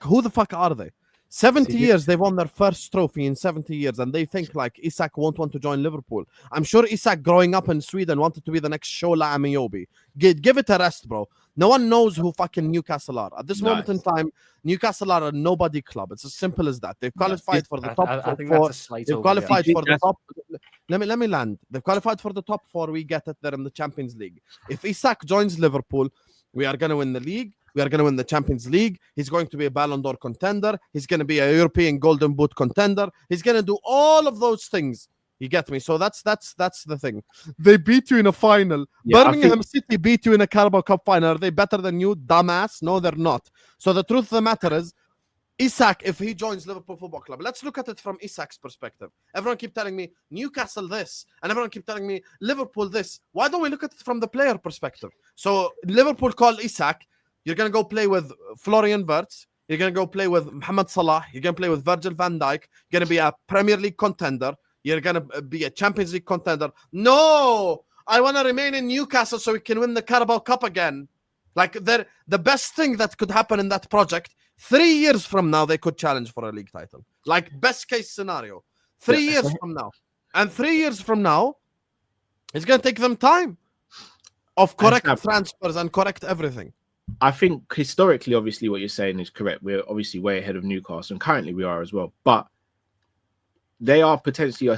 Who the fuck are they? 70 years, they've won their first trophy in 70 years, and they think Isak won't want to join Liverpool. I'm sure Isak, growing up in Sweden, wanted to be the next Shola Amiyobi. Give it a rest, bro. No one knows who fucking Newcastle are. At this moment in time, Newcastle are a nobody club. It's as simple as that. They've qualified for the top I think 4. that's a slight They've overreaction. qualified for the top. Let me land. They've qualified for the top 4. We get it there in the Champions League. If Isak joins Liverpool, we are going to win the league. We are going to win the Champions League. He's going to be a Ballon d'Or contender. He's going to be a European Golden Boot contender. He's going to do all of those things. You get me? So that's the thing. They beat you in a final. Yeah, Birmingham City beat you in a Carabao Cup final. Are they better than you, dumbass? No, they're not. So the truth of the matter is, Isak, if he joins Liverpool Football Club, let's look at it from Isak's perspective. Everyone keep telling me Newcastle this, and everyone keep telling me Liverpool this. Why don't we look at it from the player perspective? So Liverpool call Isak. You're going to go play with Florian Wirtz. You're going to go play with Mohamed Salah. You're going to play with Virgil van Dijk. You're going to be a Premier League contender. You're going to be a Champions League contender. No! I want to remain in Newcastle so we can win the Carabao Cup again. The best thing that could happen in that project, 3 years from now, they could challenge for a league title. Best case scenario. 3 years from now. And 3 years from now, it's going to take them time of correct transfers and correct everything. I think historically, obviously, what you're saying is correct. We're obviously way ahead of Newcastle, and currently we are as well. But they are potentially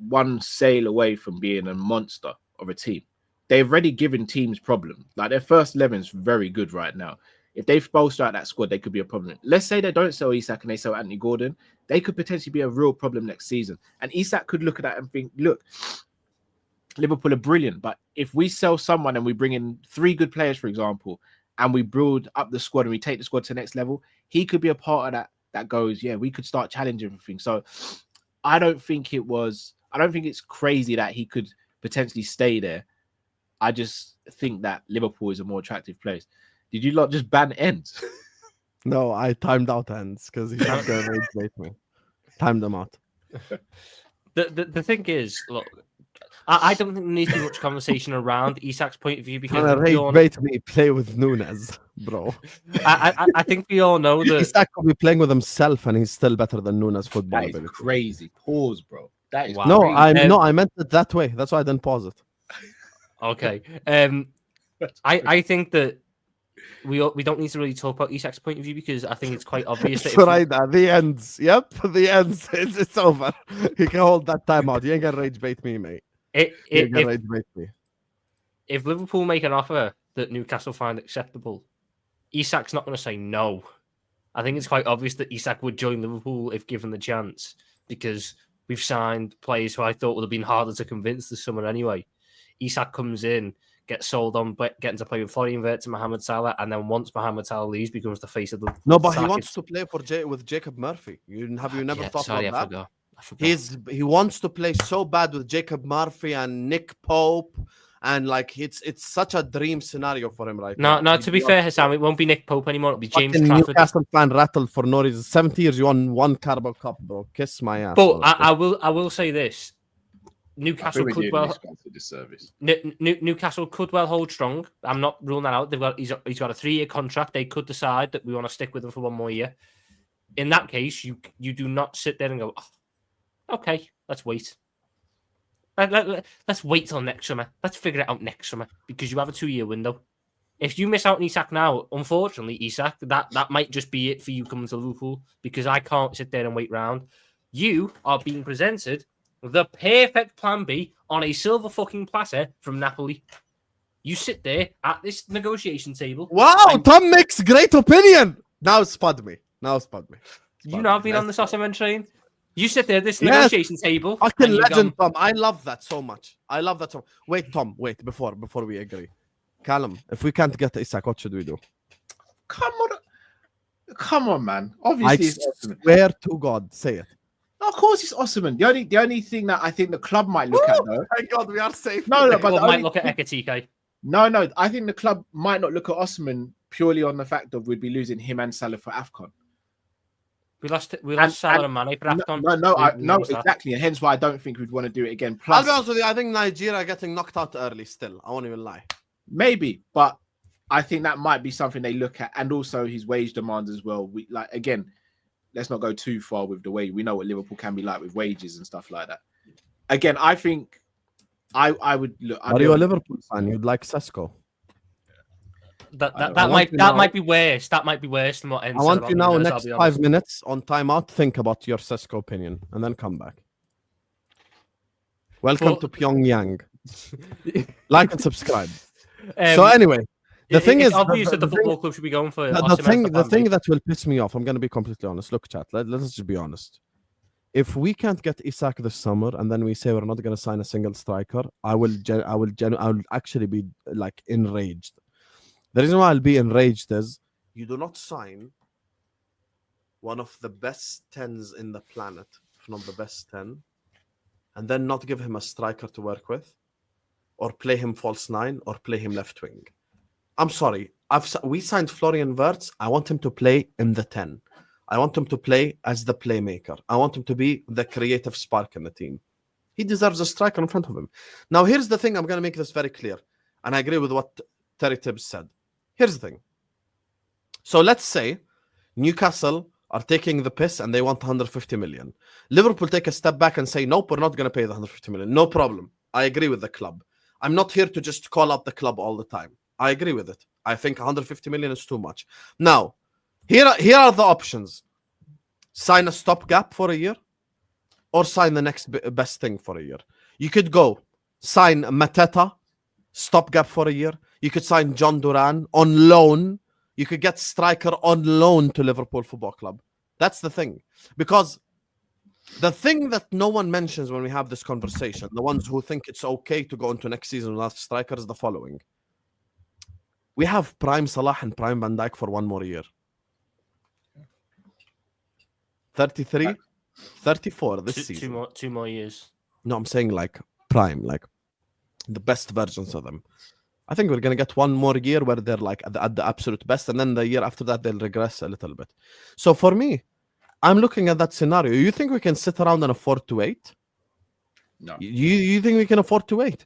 one sail away from being a monster of a team. They've already given teams problems. Their first 11 is very good right now. If they bolster out that squad, they could be a problem. Let's say they don't sell Isak and they sell Anthony Gordon, they could potentially be a real problem next season. And Isak could look at that and think, look, Liverpool are brilliant, but if we sell someone and we bring in 3 good players, for example, and we build up the squad and we take the squad to the next level, he could be a part of that. That goes, yeah, we could start challenging for things. So I don't think it's crazy that he could potentially stay there. I just think that Liverpool is a more attractive place. Did you not just ban ends? No, I timed out ends because he's not going to rage bait me. Timed them out. The thing is, look, I don't think there needs to be much conversation around Isak's point of view because Trying to rage bait me, play with Nunez, bro. I think we all know that Isak will be playing with himself and he's still better than Nunez football That is ability. crazy. Pause, bro. That is Wow. No, crazy. I meant it that way. That's why I didn't pause it. Okay. I think that we don't need to really talk about Isak's point of view because I think it's quite obvious that So right now, the ends. Yep, the ends. It's over. He can hold that time out. You ain't gonna rage bait me, mate. You ain't gonna rage bait me. if Liverpool make an offer that Newcastle find acceptable, Isak's not going to say no. I think it's quite obvious that Isak would join Liverpool if given the chance because we've signed players who I thought would have been harder to convince this summer anyway. Isak comes in, gets sold on, getting to play with Florian Wirtz and Mohamed Salah, and then once Mohamed Salah leaves, becomes the face of the. No, but he attack. wants to play with Jacob Murphy. Have you never thought sorry, about that? I forgot. He wants to play so bad with Jacob Murphy and Nick Pope, and like it's such a dream scenario for him right now. No. To be fair, Hassan, it won't be Nick Pope anymore. It'll be James Trafford. Newcastle fan rattled for no reason. 70 years, you won 1 Carabao Cup, bro. Kiss my ass. But I will say this: Newcastle could well. Newcastle could well hold strong. I'm not ruling that out. He's got a 3-year contract. They could decide that we want to stick with him for 1 more year. In that case, you do not sit there and go, oh, okay, let's wait. Let's wait till next summer. Let's figure it out next summer because you have a 2-year window. If you miss out on Isak now, unfortunately, Isak, that might just be it for you coming to Liverpool because I can't sit there and wait round. You are being presented the perfect plan B on a silver fucking platter from Napoli. You sit there at this negotiation table. Wow, Tom makes great opinion. Now spud me. You know I've been on the Sossaman train. You sit there at this negotiation table. Fucking legend, Tom. I love that so much. Wait, Tom. Wait, before we agree. Callum, if we can't get Isak, what should we do? Come on, man. Obviously, it's Osman. Swear to God, say it. Of course, it's Osman. The only thing that I think the club might look at, though. Thank God we are safe. No, but Club might look at Ekatike. No. I think the club might not look at Osman purely on the fact of we'd be losing him and Salah for AFCON. We lost Salah and Mane for AFCON. No, exactly. And hence why I don't think we'd want to do it again. I'll Plus, be honest with you. I think Nigeria are getting knocked out early still. I won't even lie. maybe, but I think that might be something they look at. And also his wage demands as well. Let's not go too far with the way we know what Liverpool can be like with wages and stuff like that. Again, I think I would look. Are you a Liverpool fan? You'd like Sesko? That might be worse. That might be worse than what Ends I want you now, Nunez, next 5 minutes on timeout, think about your Sesko opinion and then come back. Welcome to Pyongyang. Like and subscribe. So anyway, the thing is, obvious that the football club should be going for the thing that will piss me off. I'm going to be completely honest. Look, chat. Let's just be honest. If we can't get Isak this summer, and then we say we're not going to sign a single striker, I will actually be like enraged. The reason why I'll be enraged is you do not sign one of the best 10s in the planet, if not the best 10, and then not give him a striker to work with, or play him false 9, or play him left wing. I'm sorry. We signed Florian Wirtz. I want him to play in the 10. I want him to play as the playmaker. I want him to be the creative spark in the team. He deserves a striker in front of him. Now, here's the thing. I'm going to make this very clear. And I agree with what Terry Tibbs said. Here's the thing. So let's say Newcastle are taking the piss and they want 150 million. Liverpool take a step back and say, nope, we're not going to pay the 150 million. No problem. I agree with the club. I'm not here to just call out the club all the time. I agree with it. I think 150 million is too much. Now, here are the options. Sign a stopgap for a year or sign the next best thing for a year. You could go sign Mateta, stopgap for a year. You could sign John Duran on loan. You could get striker on loan to Liverpool Football Club. That's the thing. Because The thing that no one mentions when we have this conversation, the ones who think it's okay to go into next season without striker, is the following. We have prime Salah and prime Van Dijk for one more year. 33, 34 this season. Two more years. No, I'm saying like prime, like the best versions of them. I think we're going to get one more year where they're like at the absolute best, and then the year after that, they'll regress a little bit. So for me, I'm looking at that scenario. You think we can sit around and afford to wait? No. You think we can afford to wait?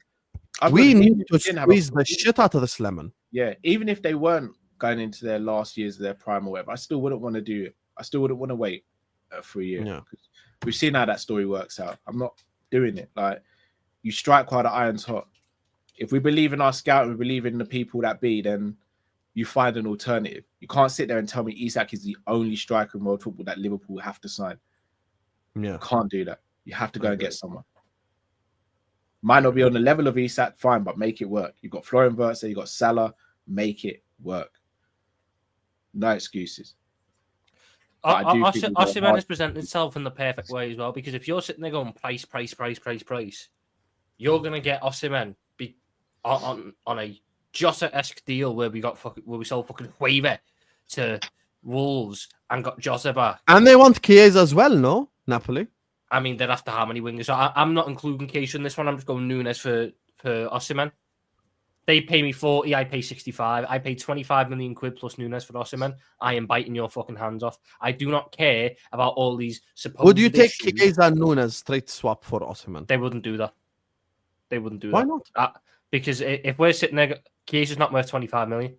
We need to squeeze the shit out of this lemon. Yeah, even if they weren't going into their last years of their prime or whatever, I still wouldn't want to do it. I still wouldn't want to wait for a year. Yeah. We've seen how that story works out. I'm not doing it. Like, you strike while the iron's hot. If we believe in our scout and we believe in the people that be, then you find an alternative. You can't sit there and tell me Isak is the only striker in world football that Liverpool have to sign. Yeah. You can't do that. You have to go and get someone. Might not be on the level of Isak, fine, but make it work. You've got Florian Wirtz, you've got Salah, make it work. No excuses. Osimhen has presented itself in the perfect way as well, because if you're sitting there going price, you're going to get Osimhen on a Jota-esque deal where we sold fucking Hueve to Wolves and got Jota back. And they want Chiesa as well, no? Napoli. I mean, they're after how many wingers? So I'm not including Chiesa in this one. I'm just going Nunez for Osimhen. They pay me 40, I pay 65. I pay 25 million quid plus Nunez for Osimhen. I am biting your fucking hands off. I do not care about all these supposed. Would you take Chiesa and Nunez straight swap for Osimhen? They wouldn't do that. Why not? Because if we're sitting there, Chiesa's not worth 25 million.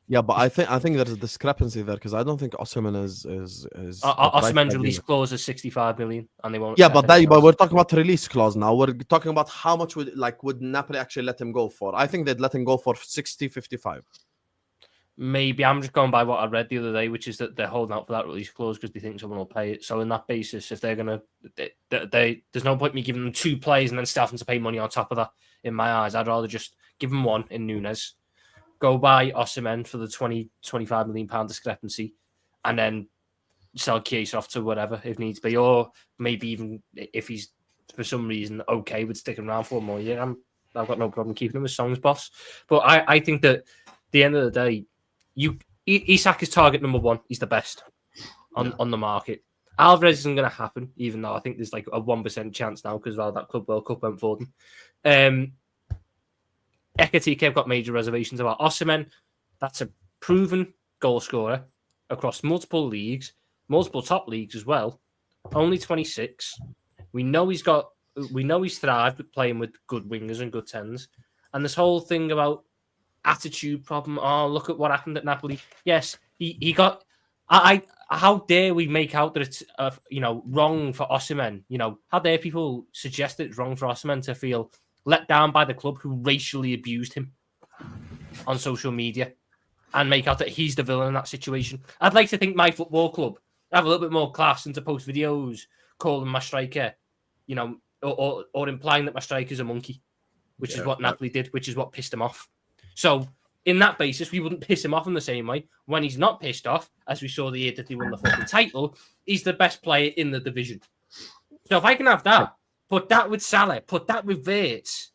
Yeah, but I think there's a discrepancy there, because I don't think Osimhen is Osimhen's release clause is 65 million, and they won't. Yeah, but we're talking about the release clause now. We're talking about how much would Napoli actually let him go for. I think they'd let him go for 60, 55. Maybe. I'm just going by what I read the other day, which is that they're holding out for that release clause because they think someone will pay it. So in that basis, if they're gonna, there's no point me giving them two players and then starting to pay money on top of that. In my eyes, I'd rather just give them one in Nunez, go buy Osimhen for the 20-25 million pound discrepancy, and then sell Chiesa off to whatever if needs be, or maybe even if he's for some reason okay with sticking around for one more year, I've got no problem keeping him as Song's boss. But I think that at the end of the day, Isak is target number one. He's the best on the market. Alvarez isn't going to happen, even though I think there's like a 1% chance now because that Club World Cup went for them. Ekatike, I've got major reservations about. Osimhen, that's a proven goal scorer across multiple leagues, multiple top leagues as well. Only 26. We know he's thrived with playing with good wingers and good tens. And this whole thing about attitude problem. Oh, look at what happened at Napoli. Yes, he got. How dare we make out that it's wrong for Osimhen? How dare people suggest that it's wrong for Osimhen to feel let down by the club who racially abused him on social media and make out that he's the villain in that situation. I'd like to think my football club have a little bit more class and to post videos calling my striker, or implying that my striker's a monkey, which is what Napoli did, which is what pissed him off. So in that basis, we wouldn't piss him off in the same way. When he's not pissed off, as we saw the year that he won the fucking title, he's the best player in the division. So if I can have that, put that with Salah, put that with Wirtz,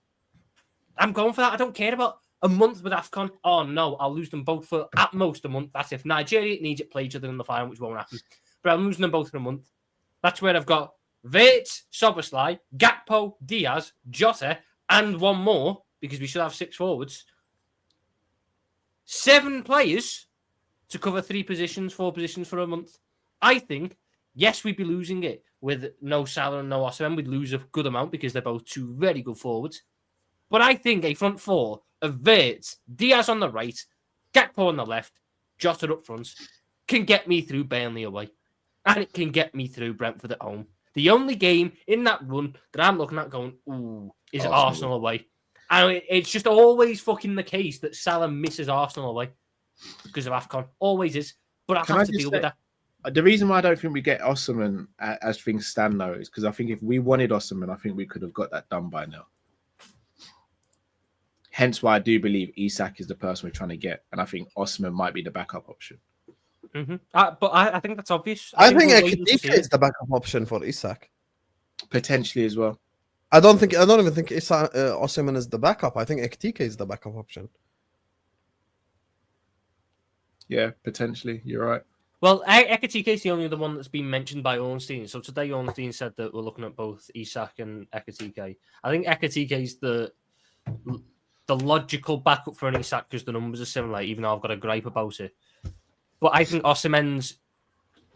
I'm going for that. I don't care about a month with AFCON. Oh, no, I'll lose them both for at most a month. That's if Nigeria and Egypt play each other in the final, which won't happen. But I'm losing them both for a month. That's where I've got Wirtz, Szoboszlai, Gakpo, Diaz, Jota, and one more, because we should have 6 forwards. 7 players to cover 4 positions for a month. I think, yes, we'd be losing it with no Salah and no Osimhen. We'd lose a good amount because they're both 2 very good forwards. But I think a front 4 of Wirtz, Diaz on the right, Gakpo on the left, Jota up front, can get me through Burnley away. And it can get me through Brentford at home. The only game in that run that I'm looking at going, ooh, is Arsenal away. And it's just always fucking the case that Salah misses Arsenal away because of AFCON. Always is. But I have to deal with that. The reason why I don't think we get Osimhen as things stand now is because I think if we wanted Osimhen, I think we could have got that done by now. Hence why I do believe Isak is the person we're trying to get. And I think Osimhen might be the backup option. But I think that's obvious. I think we're waiting to see Ekitike it. is the backup option for Isak. Potentially as well. I don't even think Osimhen is the backup. I think Ekitike is the backup option. Yeah, potentially. You're right. Well, Ekitike is the only other one that's been mentioned by Ornstein. So today Ornstein said that we're looking at both Isak and Ekitike. I think Ekitike is the logical backup for an Isak because the numbers are similar, even though I've got a gripe about it. But I think Osimhen's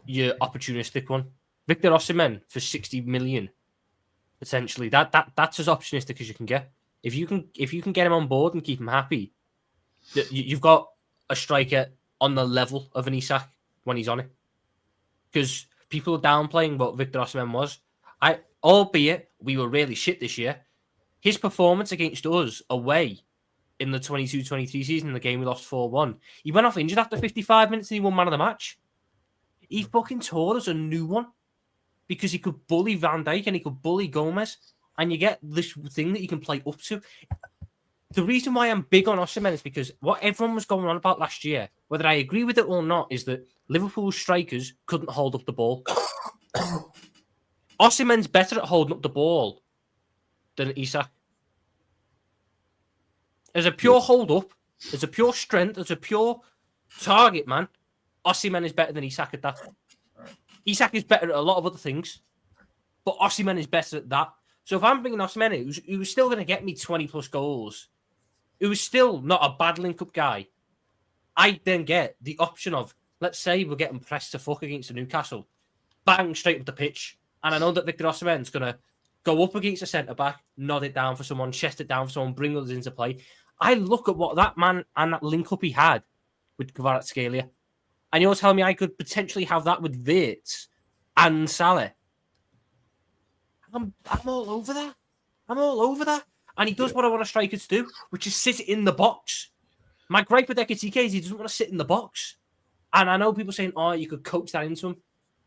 your opportunistic one. Victor Osimhen for 60 million, potentially. That's as opportunistic as you can get. If you can get him on board and keep him happy, you've got a striker on the level of an Isak when he's on it. Because people are downplaying what Victor Osimhen was. Albeit we were really shit this year. His performance against us away in the 22-23 season, the game we lost 4-1, he went off injured after 55 minutes and he won man of the match. He fucking tore us a new one because he could bully Van Dijk and he could bully Gomez, and you get this thing that you can play up to. The reason why I'm big on Osimhen is because what everyone was going on about last year, whether I agree with it or not, is that Liverpool strikers couldn't hold up the ball. Osimhen's better at holding up the ball than Isak. As a pure hold up, as a pure strength, as a pure target man, Osimhen is better than Isak at that. Isak is better at a lot of other things, but Osimhen is better at that. So if I'm bringing Osimhen, who was still going to get me 20 plus goals, who was still not a bad link-up guy, I then get the option of, let's say we're getting pressed to fuck against the Newcastle, bang, straight up the pitch, and I know that Victor Osimhen's going to go up against a centre-back, nod it down for someone, chest it down for someone, bring others into play. I look at what that man and that link-up he had with Kvaratskhelia, and you're telling me I could potentially have that with Wirtz and Salah. I'm all over that. I'm all over that. And he does what I want a striker to do, which is sit in the box. My gripe with Ekitike is he doesn't want to sit in the box. And I know people saying, oh, you could coach that into him.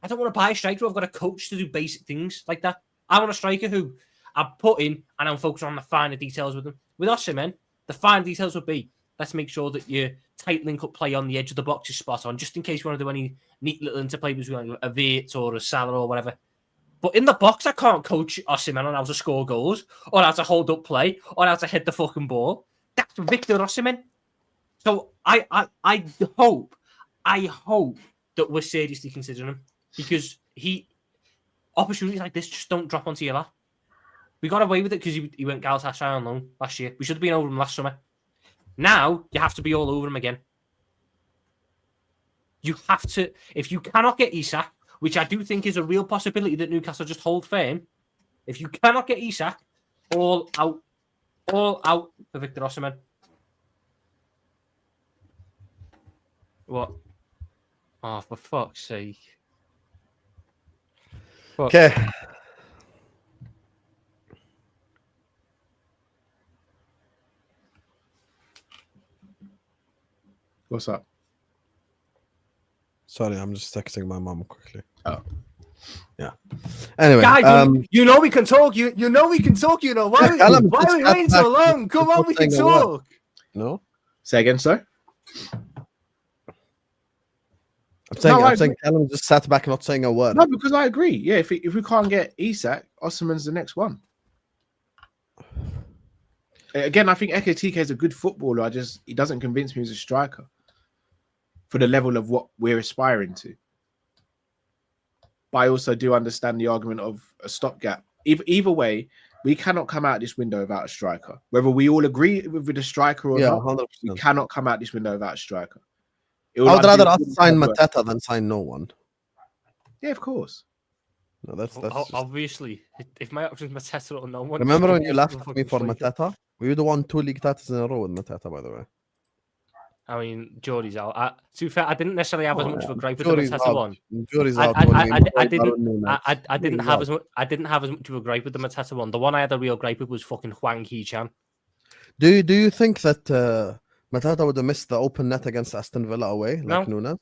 I don't want to buy a striker who I've got a coach to do basic things like that. I want a striker who I put in and I'm focused on the finer details with him. With Osimhen, the fine details would be, let's make sure that your tight link-up play on the edge of the box is spot on, just in case you want to do any neat little interplay between a Wirtz or a Salah or whatever. But in the box, I can't coach Osimhen on how to score goals, or how to hold up play, or how to hit the fucking ball. That's Victor Osimhen. So I hope that we're seriously considering him, because opportunities like this just don't drop onto your lap. We got away with it because he went Galatasaray on loan last year. We should have been over him last summer. Now you have to be all over him again. You have to. If you cannot get Isak, which I do think is a real possibility that Newcastle just hold firm. If you cannot get Isak, all out for Victor Osimhen. What? Oh, for fuck's sake. Fuck. Okay. What's up? Sorry, I'm just texting my mom quickly. Oh. Yeah. Anyway, Guys, you know we can talk. You know we can talk. You know why are we waiting so long? Come on, we can talk. No. Say again, sir? I'm saying Callum just sat back not saying a word. No, because I agree. Yeah, if we can't get Isak, Osimhen's the next one. Again, I think Ekitike is a good footballer. He doesn't convince me as a striker for the level of what we're aspiring to. But I also do understand the argument of a stopgap. Either way, we cannot come out this window without a striker. Whether we all agree with the striker or not, 100%. we cannot come out this window without a striker. I would rather us sign Mateta than sign no one. Yeah, of course. No, that's Obviously, if my option is Mateta or no one. Remember when you laughed at me for Mateta? We would have won 2 league titles in a row with Mateta, by the way. I mean, Jordy's out. To be fair, I didn't necessarily have as much of a gripe with the Jordy's Mateta out. one. Jordy's out. I didn't have as much of a gripe with the Mateta one. The one I had a real gripe with was fucking Hwang Hee-chan. Do you think that Mateta would have missed the open net against Aston Villa away, like Nunez?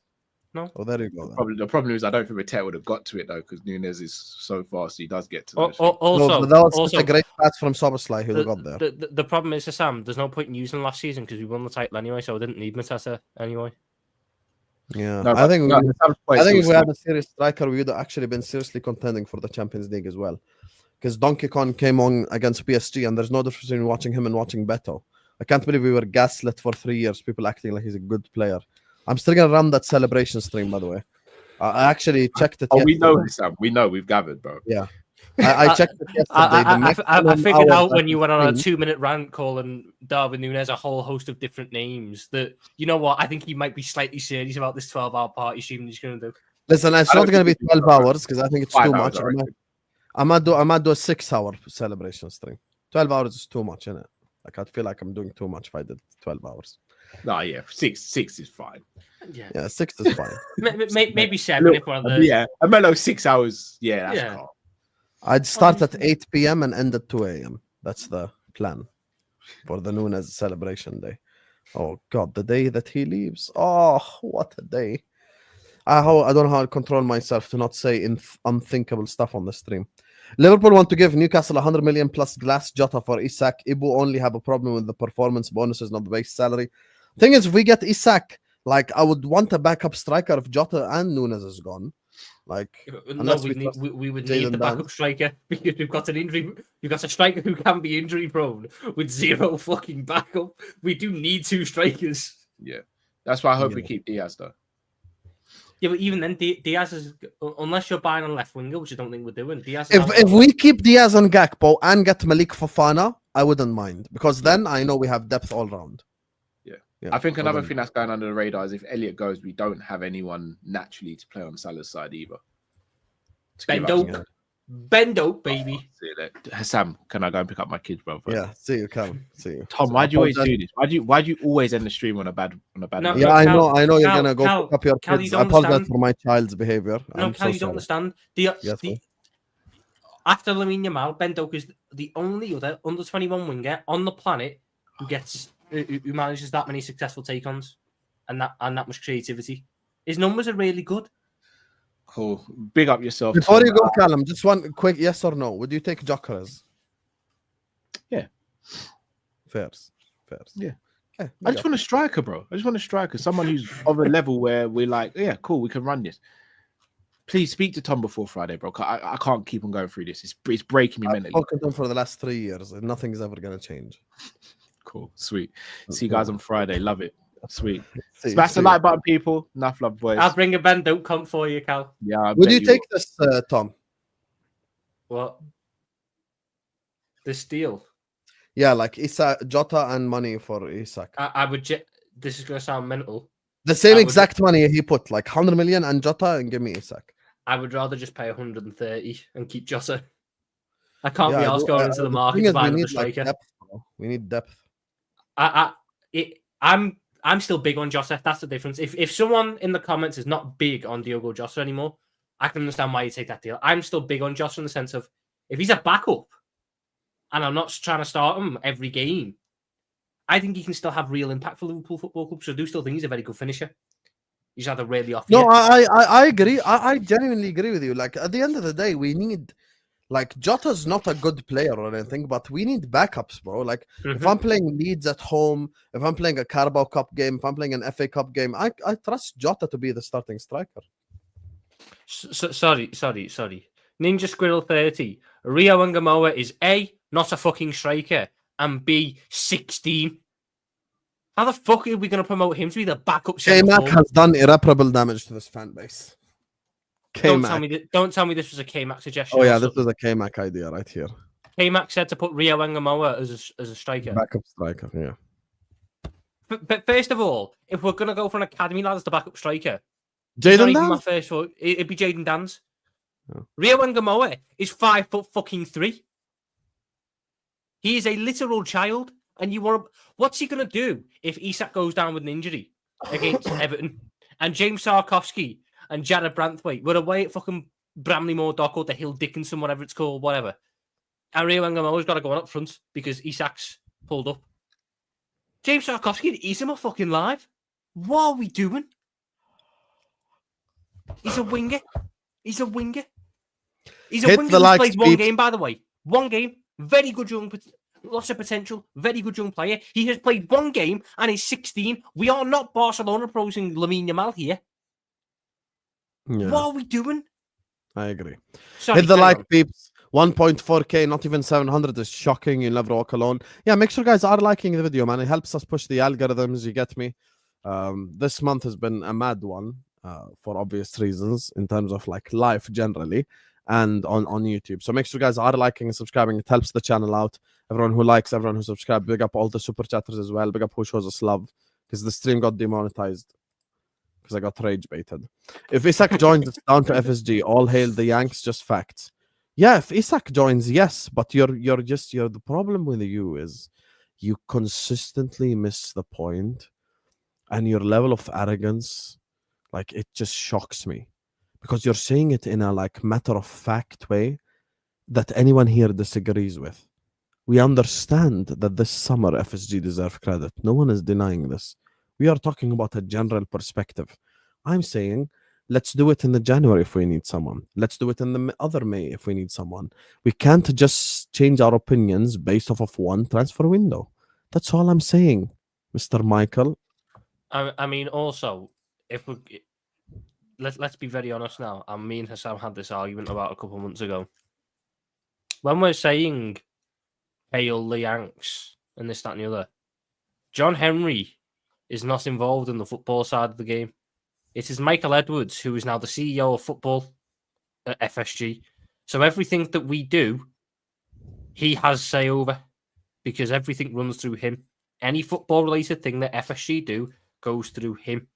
No. Oh, there you go. The problem is I don't think Mateta would have got to it though, because Nunez is so fast. He does get to it. Also, that was such a great pass from Soboslai who got there. The problem is, Sam, there's no point in using last season because we won the title anyway, so I didn't need Mateta anyway. Yeah, No, I think I if we had a serious striker, we would have actually been seriously contending for the Champions League as well. Because Donkey Kong came on against PSG, and there's no difference between watching him and watching Beto. I can't believe we were gaslit for 3 years, people acting like he's a good player. I'm still gonna run that celebration stream, by the way. I actually checked it. Oh, we know yesterday. this, Sam. We know. We've gathered, bro. Yeah, I checked it yesterday. I figured out when you went on a stream. 2-minute rant calling Darwin Nunez a whole host of different names that, you know what, I think he might be slightly serious about this 12-hour party stream he's going to do. Listen, it's not going to be 12 hours because I think it's 5 too hours, much. I reckon. I might do a 6-hour celebration stream. 12 hours is too much, isn't it? Like, I feel like I'm doing too much if I did 12 hours. No, yeah, six is fine. Yeah, 6 is fine. Maybe 7 if one of the... Yeah, a mellow 6 hours. Yeah, that's calm. I'd start at 8 p.m. and end at 2 a.m. That's the plan for the Nunez celebration day. Oh, God, the day that he leaves. Oh, what a day. I don't know how to control myself to not say unthinkable stuff on the stream. Liverpool want to give Newcastle 100 million plus glass Jota for Isak. Ibu only have a problem with the performance bonuses, not the base salary. Thing is, if we get Isak, like, I would want a backup striker if Jota and Nunez is gone. Like, no, we would need the backup striker because we've got an injury. We've got a striker who can be injury prone with 0 fucking backup. We do need 2 strikers. Yeah, that's why I hope we keep Diaz though. Yeah, but even then, Diaz is, unless you're buying a left winger, which I don't think we're doing. Diaz. If we keep Diaz and Gakpo and get Malik Fofana, I wouldn't mind because then I know we have depth all round. Yeah, I think another thing that's going under the radar is if Elliot goes, we don't have anyone naturally to play on Salah's side either. Bendo, baby. See you later. Sam, can I go and pick up my kids, brother? Yeah, see you, Callum. See you. Tom, why do you always do this? Why do you always end the stream on a bad No, note? Yeah, I know you're gonna go Cal, pick up your Cal, kids. you I don't apologize understand. for my child's behavior. No, Cal, you don't understand. After Lamine Yamal, Bendo is the only other under 21 winger on the planet who manages that many successful take-ons and that much creativity. His numbers are really good. Cool. Big up yourself. Before Tom. you go, Callum, just one quick yes or no. Would you take Jokeres? Yeah. Fairs. Yeah. Okay, I just want a striker, bro. I just want a striker. Someone who's of a level where we're like, yeah, cool, we can run this. Please speak to Tom before Friday, bro. I can't keep on going through this. It's breaking me mentally. I've spoken to him for the last 3 years, and nothing's ever going to change. Cool. Sweet. See you guys on Friday. Love it. Sweet. See Smash the you. like button, people. Enough love, boys. I'll bring a Bendo comp for you, Cal. Yeah. I Would bet you take will. this, Tom? What? This deal? Yeah, like Isak, Jota and money for Isak. I would. This is going to sound mental. The same exact money he put, like 100 million and Jota, and give me Isak. I would rather just pay 130 and keep Jota. I can't be Yeah, asked going into the market to buy another striker. Depth, we need depth. I'm still big on Jota. That's the difference. If someone in the comments is not big on Diogo Jota anymore, I can understand why you take that deal. I'm still big on Jota in the sense of if he's a backup and I'm not trying to start him every game, I think he can still have real impact for Liverpool Football Club. So I do still think he's a very good finisher. He's had a really off year. No, I agree. I genuinely agree with you. Like, at the end of the day, we need... Like, Jota's not a good player or anything, but we need backups, bro. Like, if I'm playing Leeds at home, if I'm playing a Carabao Cup game, if I'm playing an FA Cup game, I trust Jota to be the starting striker. Sorry. Ninja Squirrel 30. Rio Ngamoa is A, not a fucking striker, and B, 16. How the fuck are we going to promote him to be the backup centre K-Mac forward? has done irreparable damage to this fan base. Don't tell me this was a K-Mac suggestion. Oh yeah, this was a K-Mac idea right here. K-Mac said to put Rio Ngamoa as a striker. Backup striker, yeah. But first of all, if we're going to go for an academy lad as the backup striker, Jaden my Dance? first thought. It'd be Jaden Dans. Oh. Rio Ngamoa is 5'3". He is a literal child, and what's he going to do if Isak goes down with an injury against Everton and James Sarkowski and Jared Branthwaite were away at fucking Bramley-Moore Dock or the Hill Dickinson, whatever it's called, whatever. And Rio Ngamoa's got to go on up front because Isak's pulled up. James Sarkowski and Isak are fucking live. What are we doing? He's a winger. He's a winger who's played one game, by the way. One game. Very good young, lots of potential. Very good young player. He has played one game and he's 16. We are not Barcelona proposing Lamine Yamal here. Yeah, What are we doing? I agree. Sorry, Hit the carry like, on. peeps. 1.4k, not even 700 is shocking. You'll never walk alone. Yeah, make sure guys are liking the video, man. It helps us push the algorithms. You get me? This month has been a mad one for obvious reasons in terms of like life generally and on YouTube. So make sure guys are liking and subscribing. It helps the channel out. Everyone who likes, everyone who subscribes, big up all the super chatters as well. Big up who shows us love because the stream got demonetized because I got rage baited. If Isak joins, it's down to FSG. All hail the Yanks, just facts. Yeah, if Isak joins, yes, but you're the problem with you is you consistently miss the point, and your level of arrogance, like it just shocks me, because you're saying it in a like matter of fact way that anyone here disagrees with. We understand that this summer FSG deserve credit. No one is denying this. We are talking about a general perspective. I'm saying, let's do it in the January if we need someone. Let's do it in the other May if we need someone. We can't just change our opinions based off of one transfer window. That's all I'm saying, Mr. Michael. I mean, also, if we let's be very honest now, and me and Hassam had this argument about a couple of months ago. When we're saying hail the Yanks and this, that, and the other, John Henry is not involved in the football side of the game. It is Michael Edwards, who is now the CEO of football at FSG. So everything that we do, he has say over, because everything runs through him. Any football-related thing that FSG do goes through him.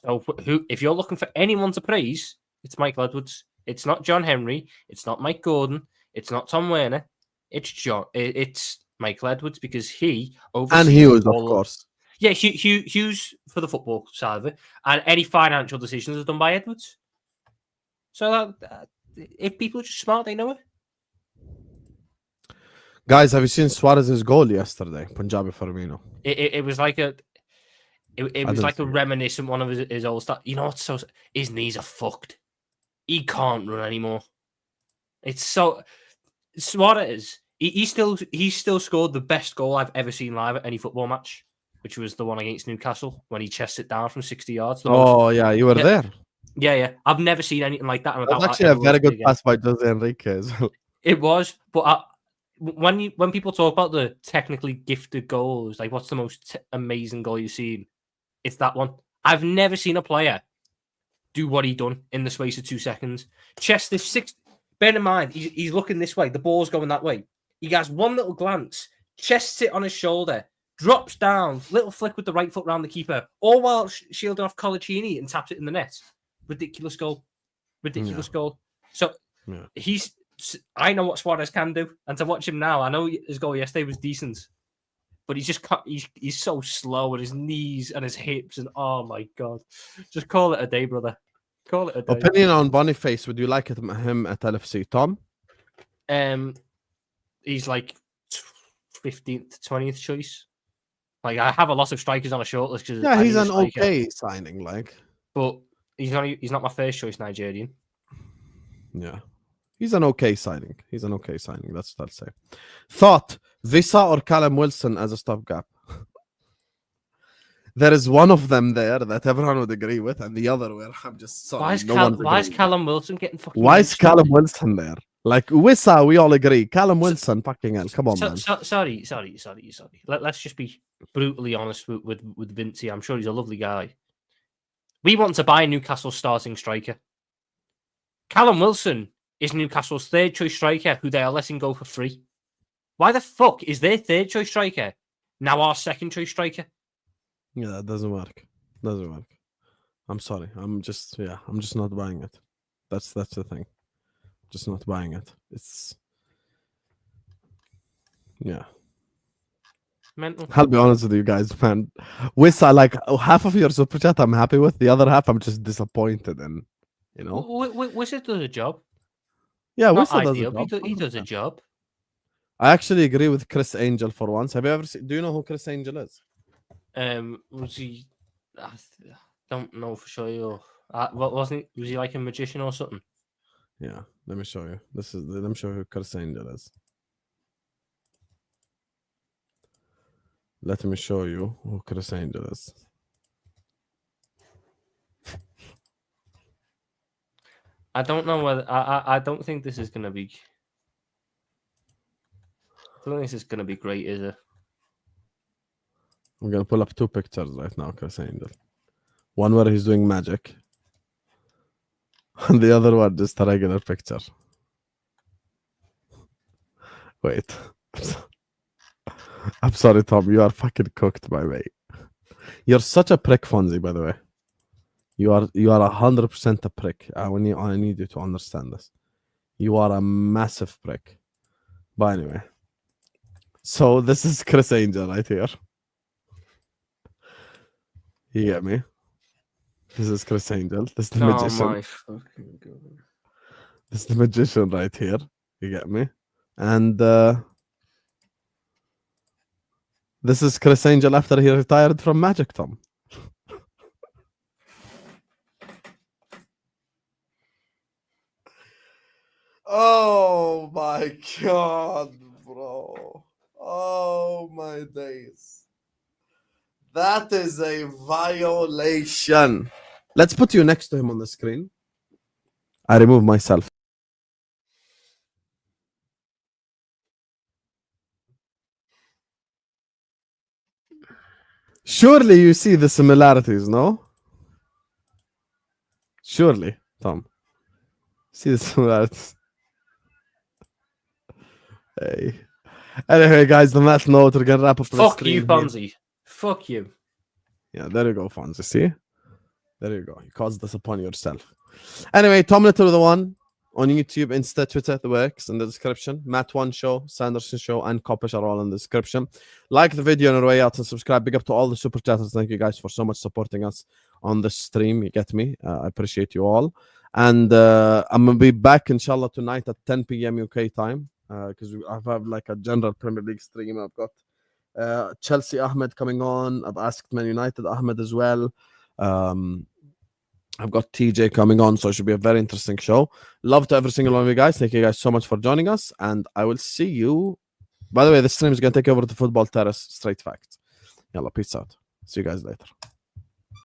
So if you're looking for anyone to praise, it's Michael Edwards. It's not John Henry. It's not Mike Gordon. It's not Tom Werner. It's Michael Edwards, because he oversees And Hughes, of course. Yeah, Hughes for the football side of it, and any financial decisions are done by Edwards. So if people are just smart, they know it. Guys, have you seen Suarez's goal yesterday? Punjabi Firmino. It was like a see reminiscent one of his old stuff. You know what's so, his knees are fucked. He can't run anymore. It's so Suarez. He still scored the best goal I've ever seen live at any football match, which was the one against Newcastle when he chests it down from 60 yards. Yeah, you were there. Yeah. I've never seen anything like that. That was actually a very good pass by Jose Enrique as well. It was, but when people talk about the technically gifted goals, like what's the most amazing goal you've seen? It's that one. I've never seen a player do what he done in the space of 2 seconds. Chest this 6. Bear in mind, he's looking this way. The ball's going that way. He has one little glance, chests it on his shoulder, drops down, little flick with the right foot round the keeper, all while shielding off Colaccini and taps it in the net. Ridiculous goal. Goal. So I know what Suarez can do, and to watch him now, I know his goal yesterday was decent, but he's so slow with his knees and his hips, and oh my god, just call it a day, brother. Call it a day. Opinion on Boniface? Would you like him at LFC, Tom? He's like 15th, 20th choice. Like, I have a lot of strikers on a shortlist. Yeah, he's an okay signing, like. But he's not my first choice Nigerian. Yeah. He's an okay signing. That's what I'll say. Thought, Visa or Callum Wilson as a stopgap? There is one of them there that everyone would agree with, and the other where I'm just sorry. Why is Callum Wilson getting fucking... Why is Callum Wilson there? Like, Wissa, we all agree. Callum Wilson, fucking hell. Come on, man. Sorry. Let's just be brutally honest with Vincey. I'm sure he's a lovely guy. We want to buy Newcastle's starting striker. Callum Wilson is Newcastle's third choice striker who they are letting go for free. Why the fuck is their third choice striker now our second choice striker? Yeah, that doesn't work. I'm sorry. I'm just not buying it. That's the thing. Just not buying it. It's mental. I'll be honest with you guys, man. Wissa, like half of your super chat I'm happy with, the other half I'm just disappointed in. You know? Wissa does a job. Yeah, Not Wissa does a ideal, job. he does a job. I actually agree with Chris Angel for once. Have you ever seen? Do you know who Chris Angel is? Was he? I don't know for sure. What wasn't he? Was he like a magician or something? Yeah, let me show you. Let me show you who Chris Angel is. Let me show you who Chris Angel is. I don't know whether I don't think this is gonna be. I don't think this is gonna be great, is it? I'm gonna pull up 2 pictures right now, Chris Angel. One where he's doing magic, and the other one just a regular picture. Wait. I'm sorry, Tom. You are fucking cooked, my mate. You're such a prick, Fonzie, by the way. You are 100% a prick. I need you to understand this. You are a massive prick. But anyway. So this is Chris Angel right here. You get me? This is Chris Angel. This is the magician. Oh my fucking god. This is the magician right here. You get me? And this is Chris Angel after he retired from Magic, Tom. Oh my god, bro. Oh my days. That is a violation. Let's put you next to him on the screen. I remove myself. Surely you see the similarities, no? Surely, Tom. See the similarities. Hey. Anyway, guys, on that note, we're gonna wrap up the Fuck stream you, here. Fonzie. Fuck you. Yeah, there you go, Fonzie. See? There you go. You caused this upon yourself. Anyway, Tom Little the one on YouTube, Insta, Twitter, the works in the description. Matt One Show, Sanderson Show, and Kopish are all in the description. Like the video on your way out and subscribe. Big up to all the super chatters. Thank you guys for so much supporting us on the stream. You get me? I appreciate you all. And I'm gonna be back inshallah tonight at 10 p.m. UK time. Because I have like a general Premier League stream. I've got Chelsea Ahmed coming on. I've asked Man United Ahmed as well. I've got TJ coming on, so it should be a very interesting show. Love to every single one of you guys. Thank you guys so much for joining us, and I will see you. By the way, the stream is going to take over to Football Terrace. Straight fact. Yalla, peace out. See you guys later.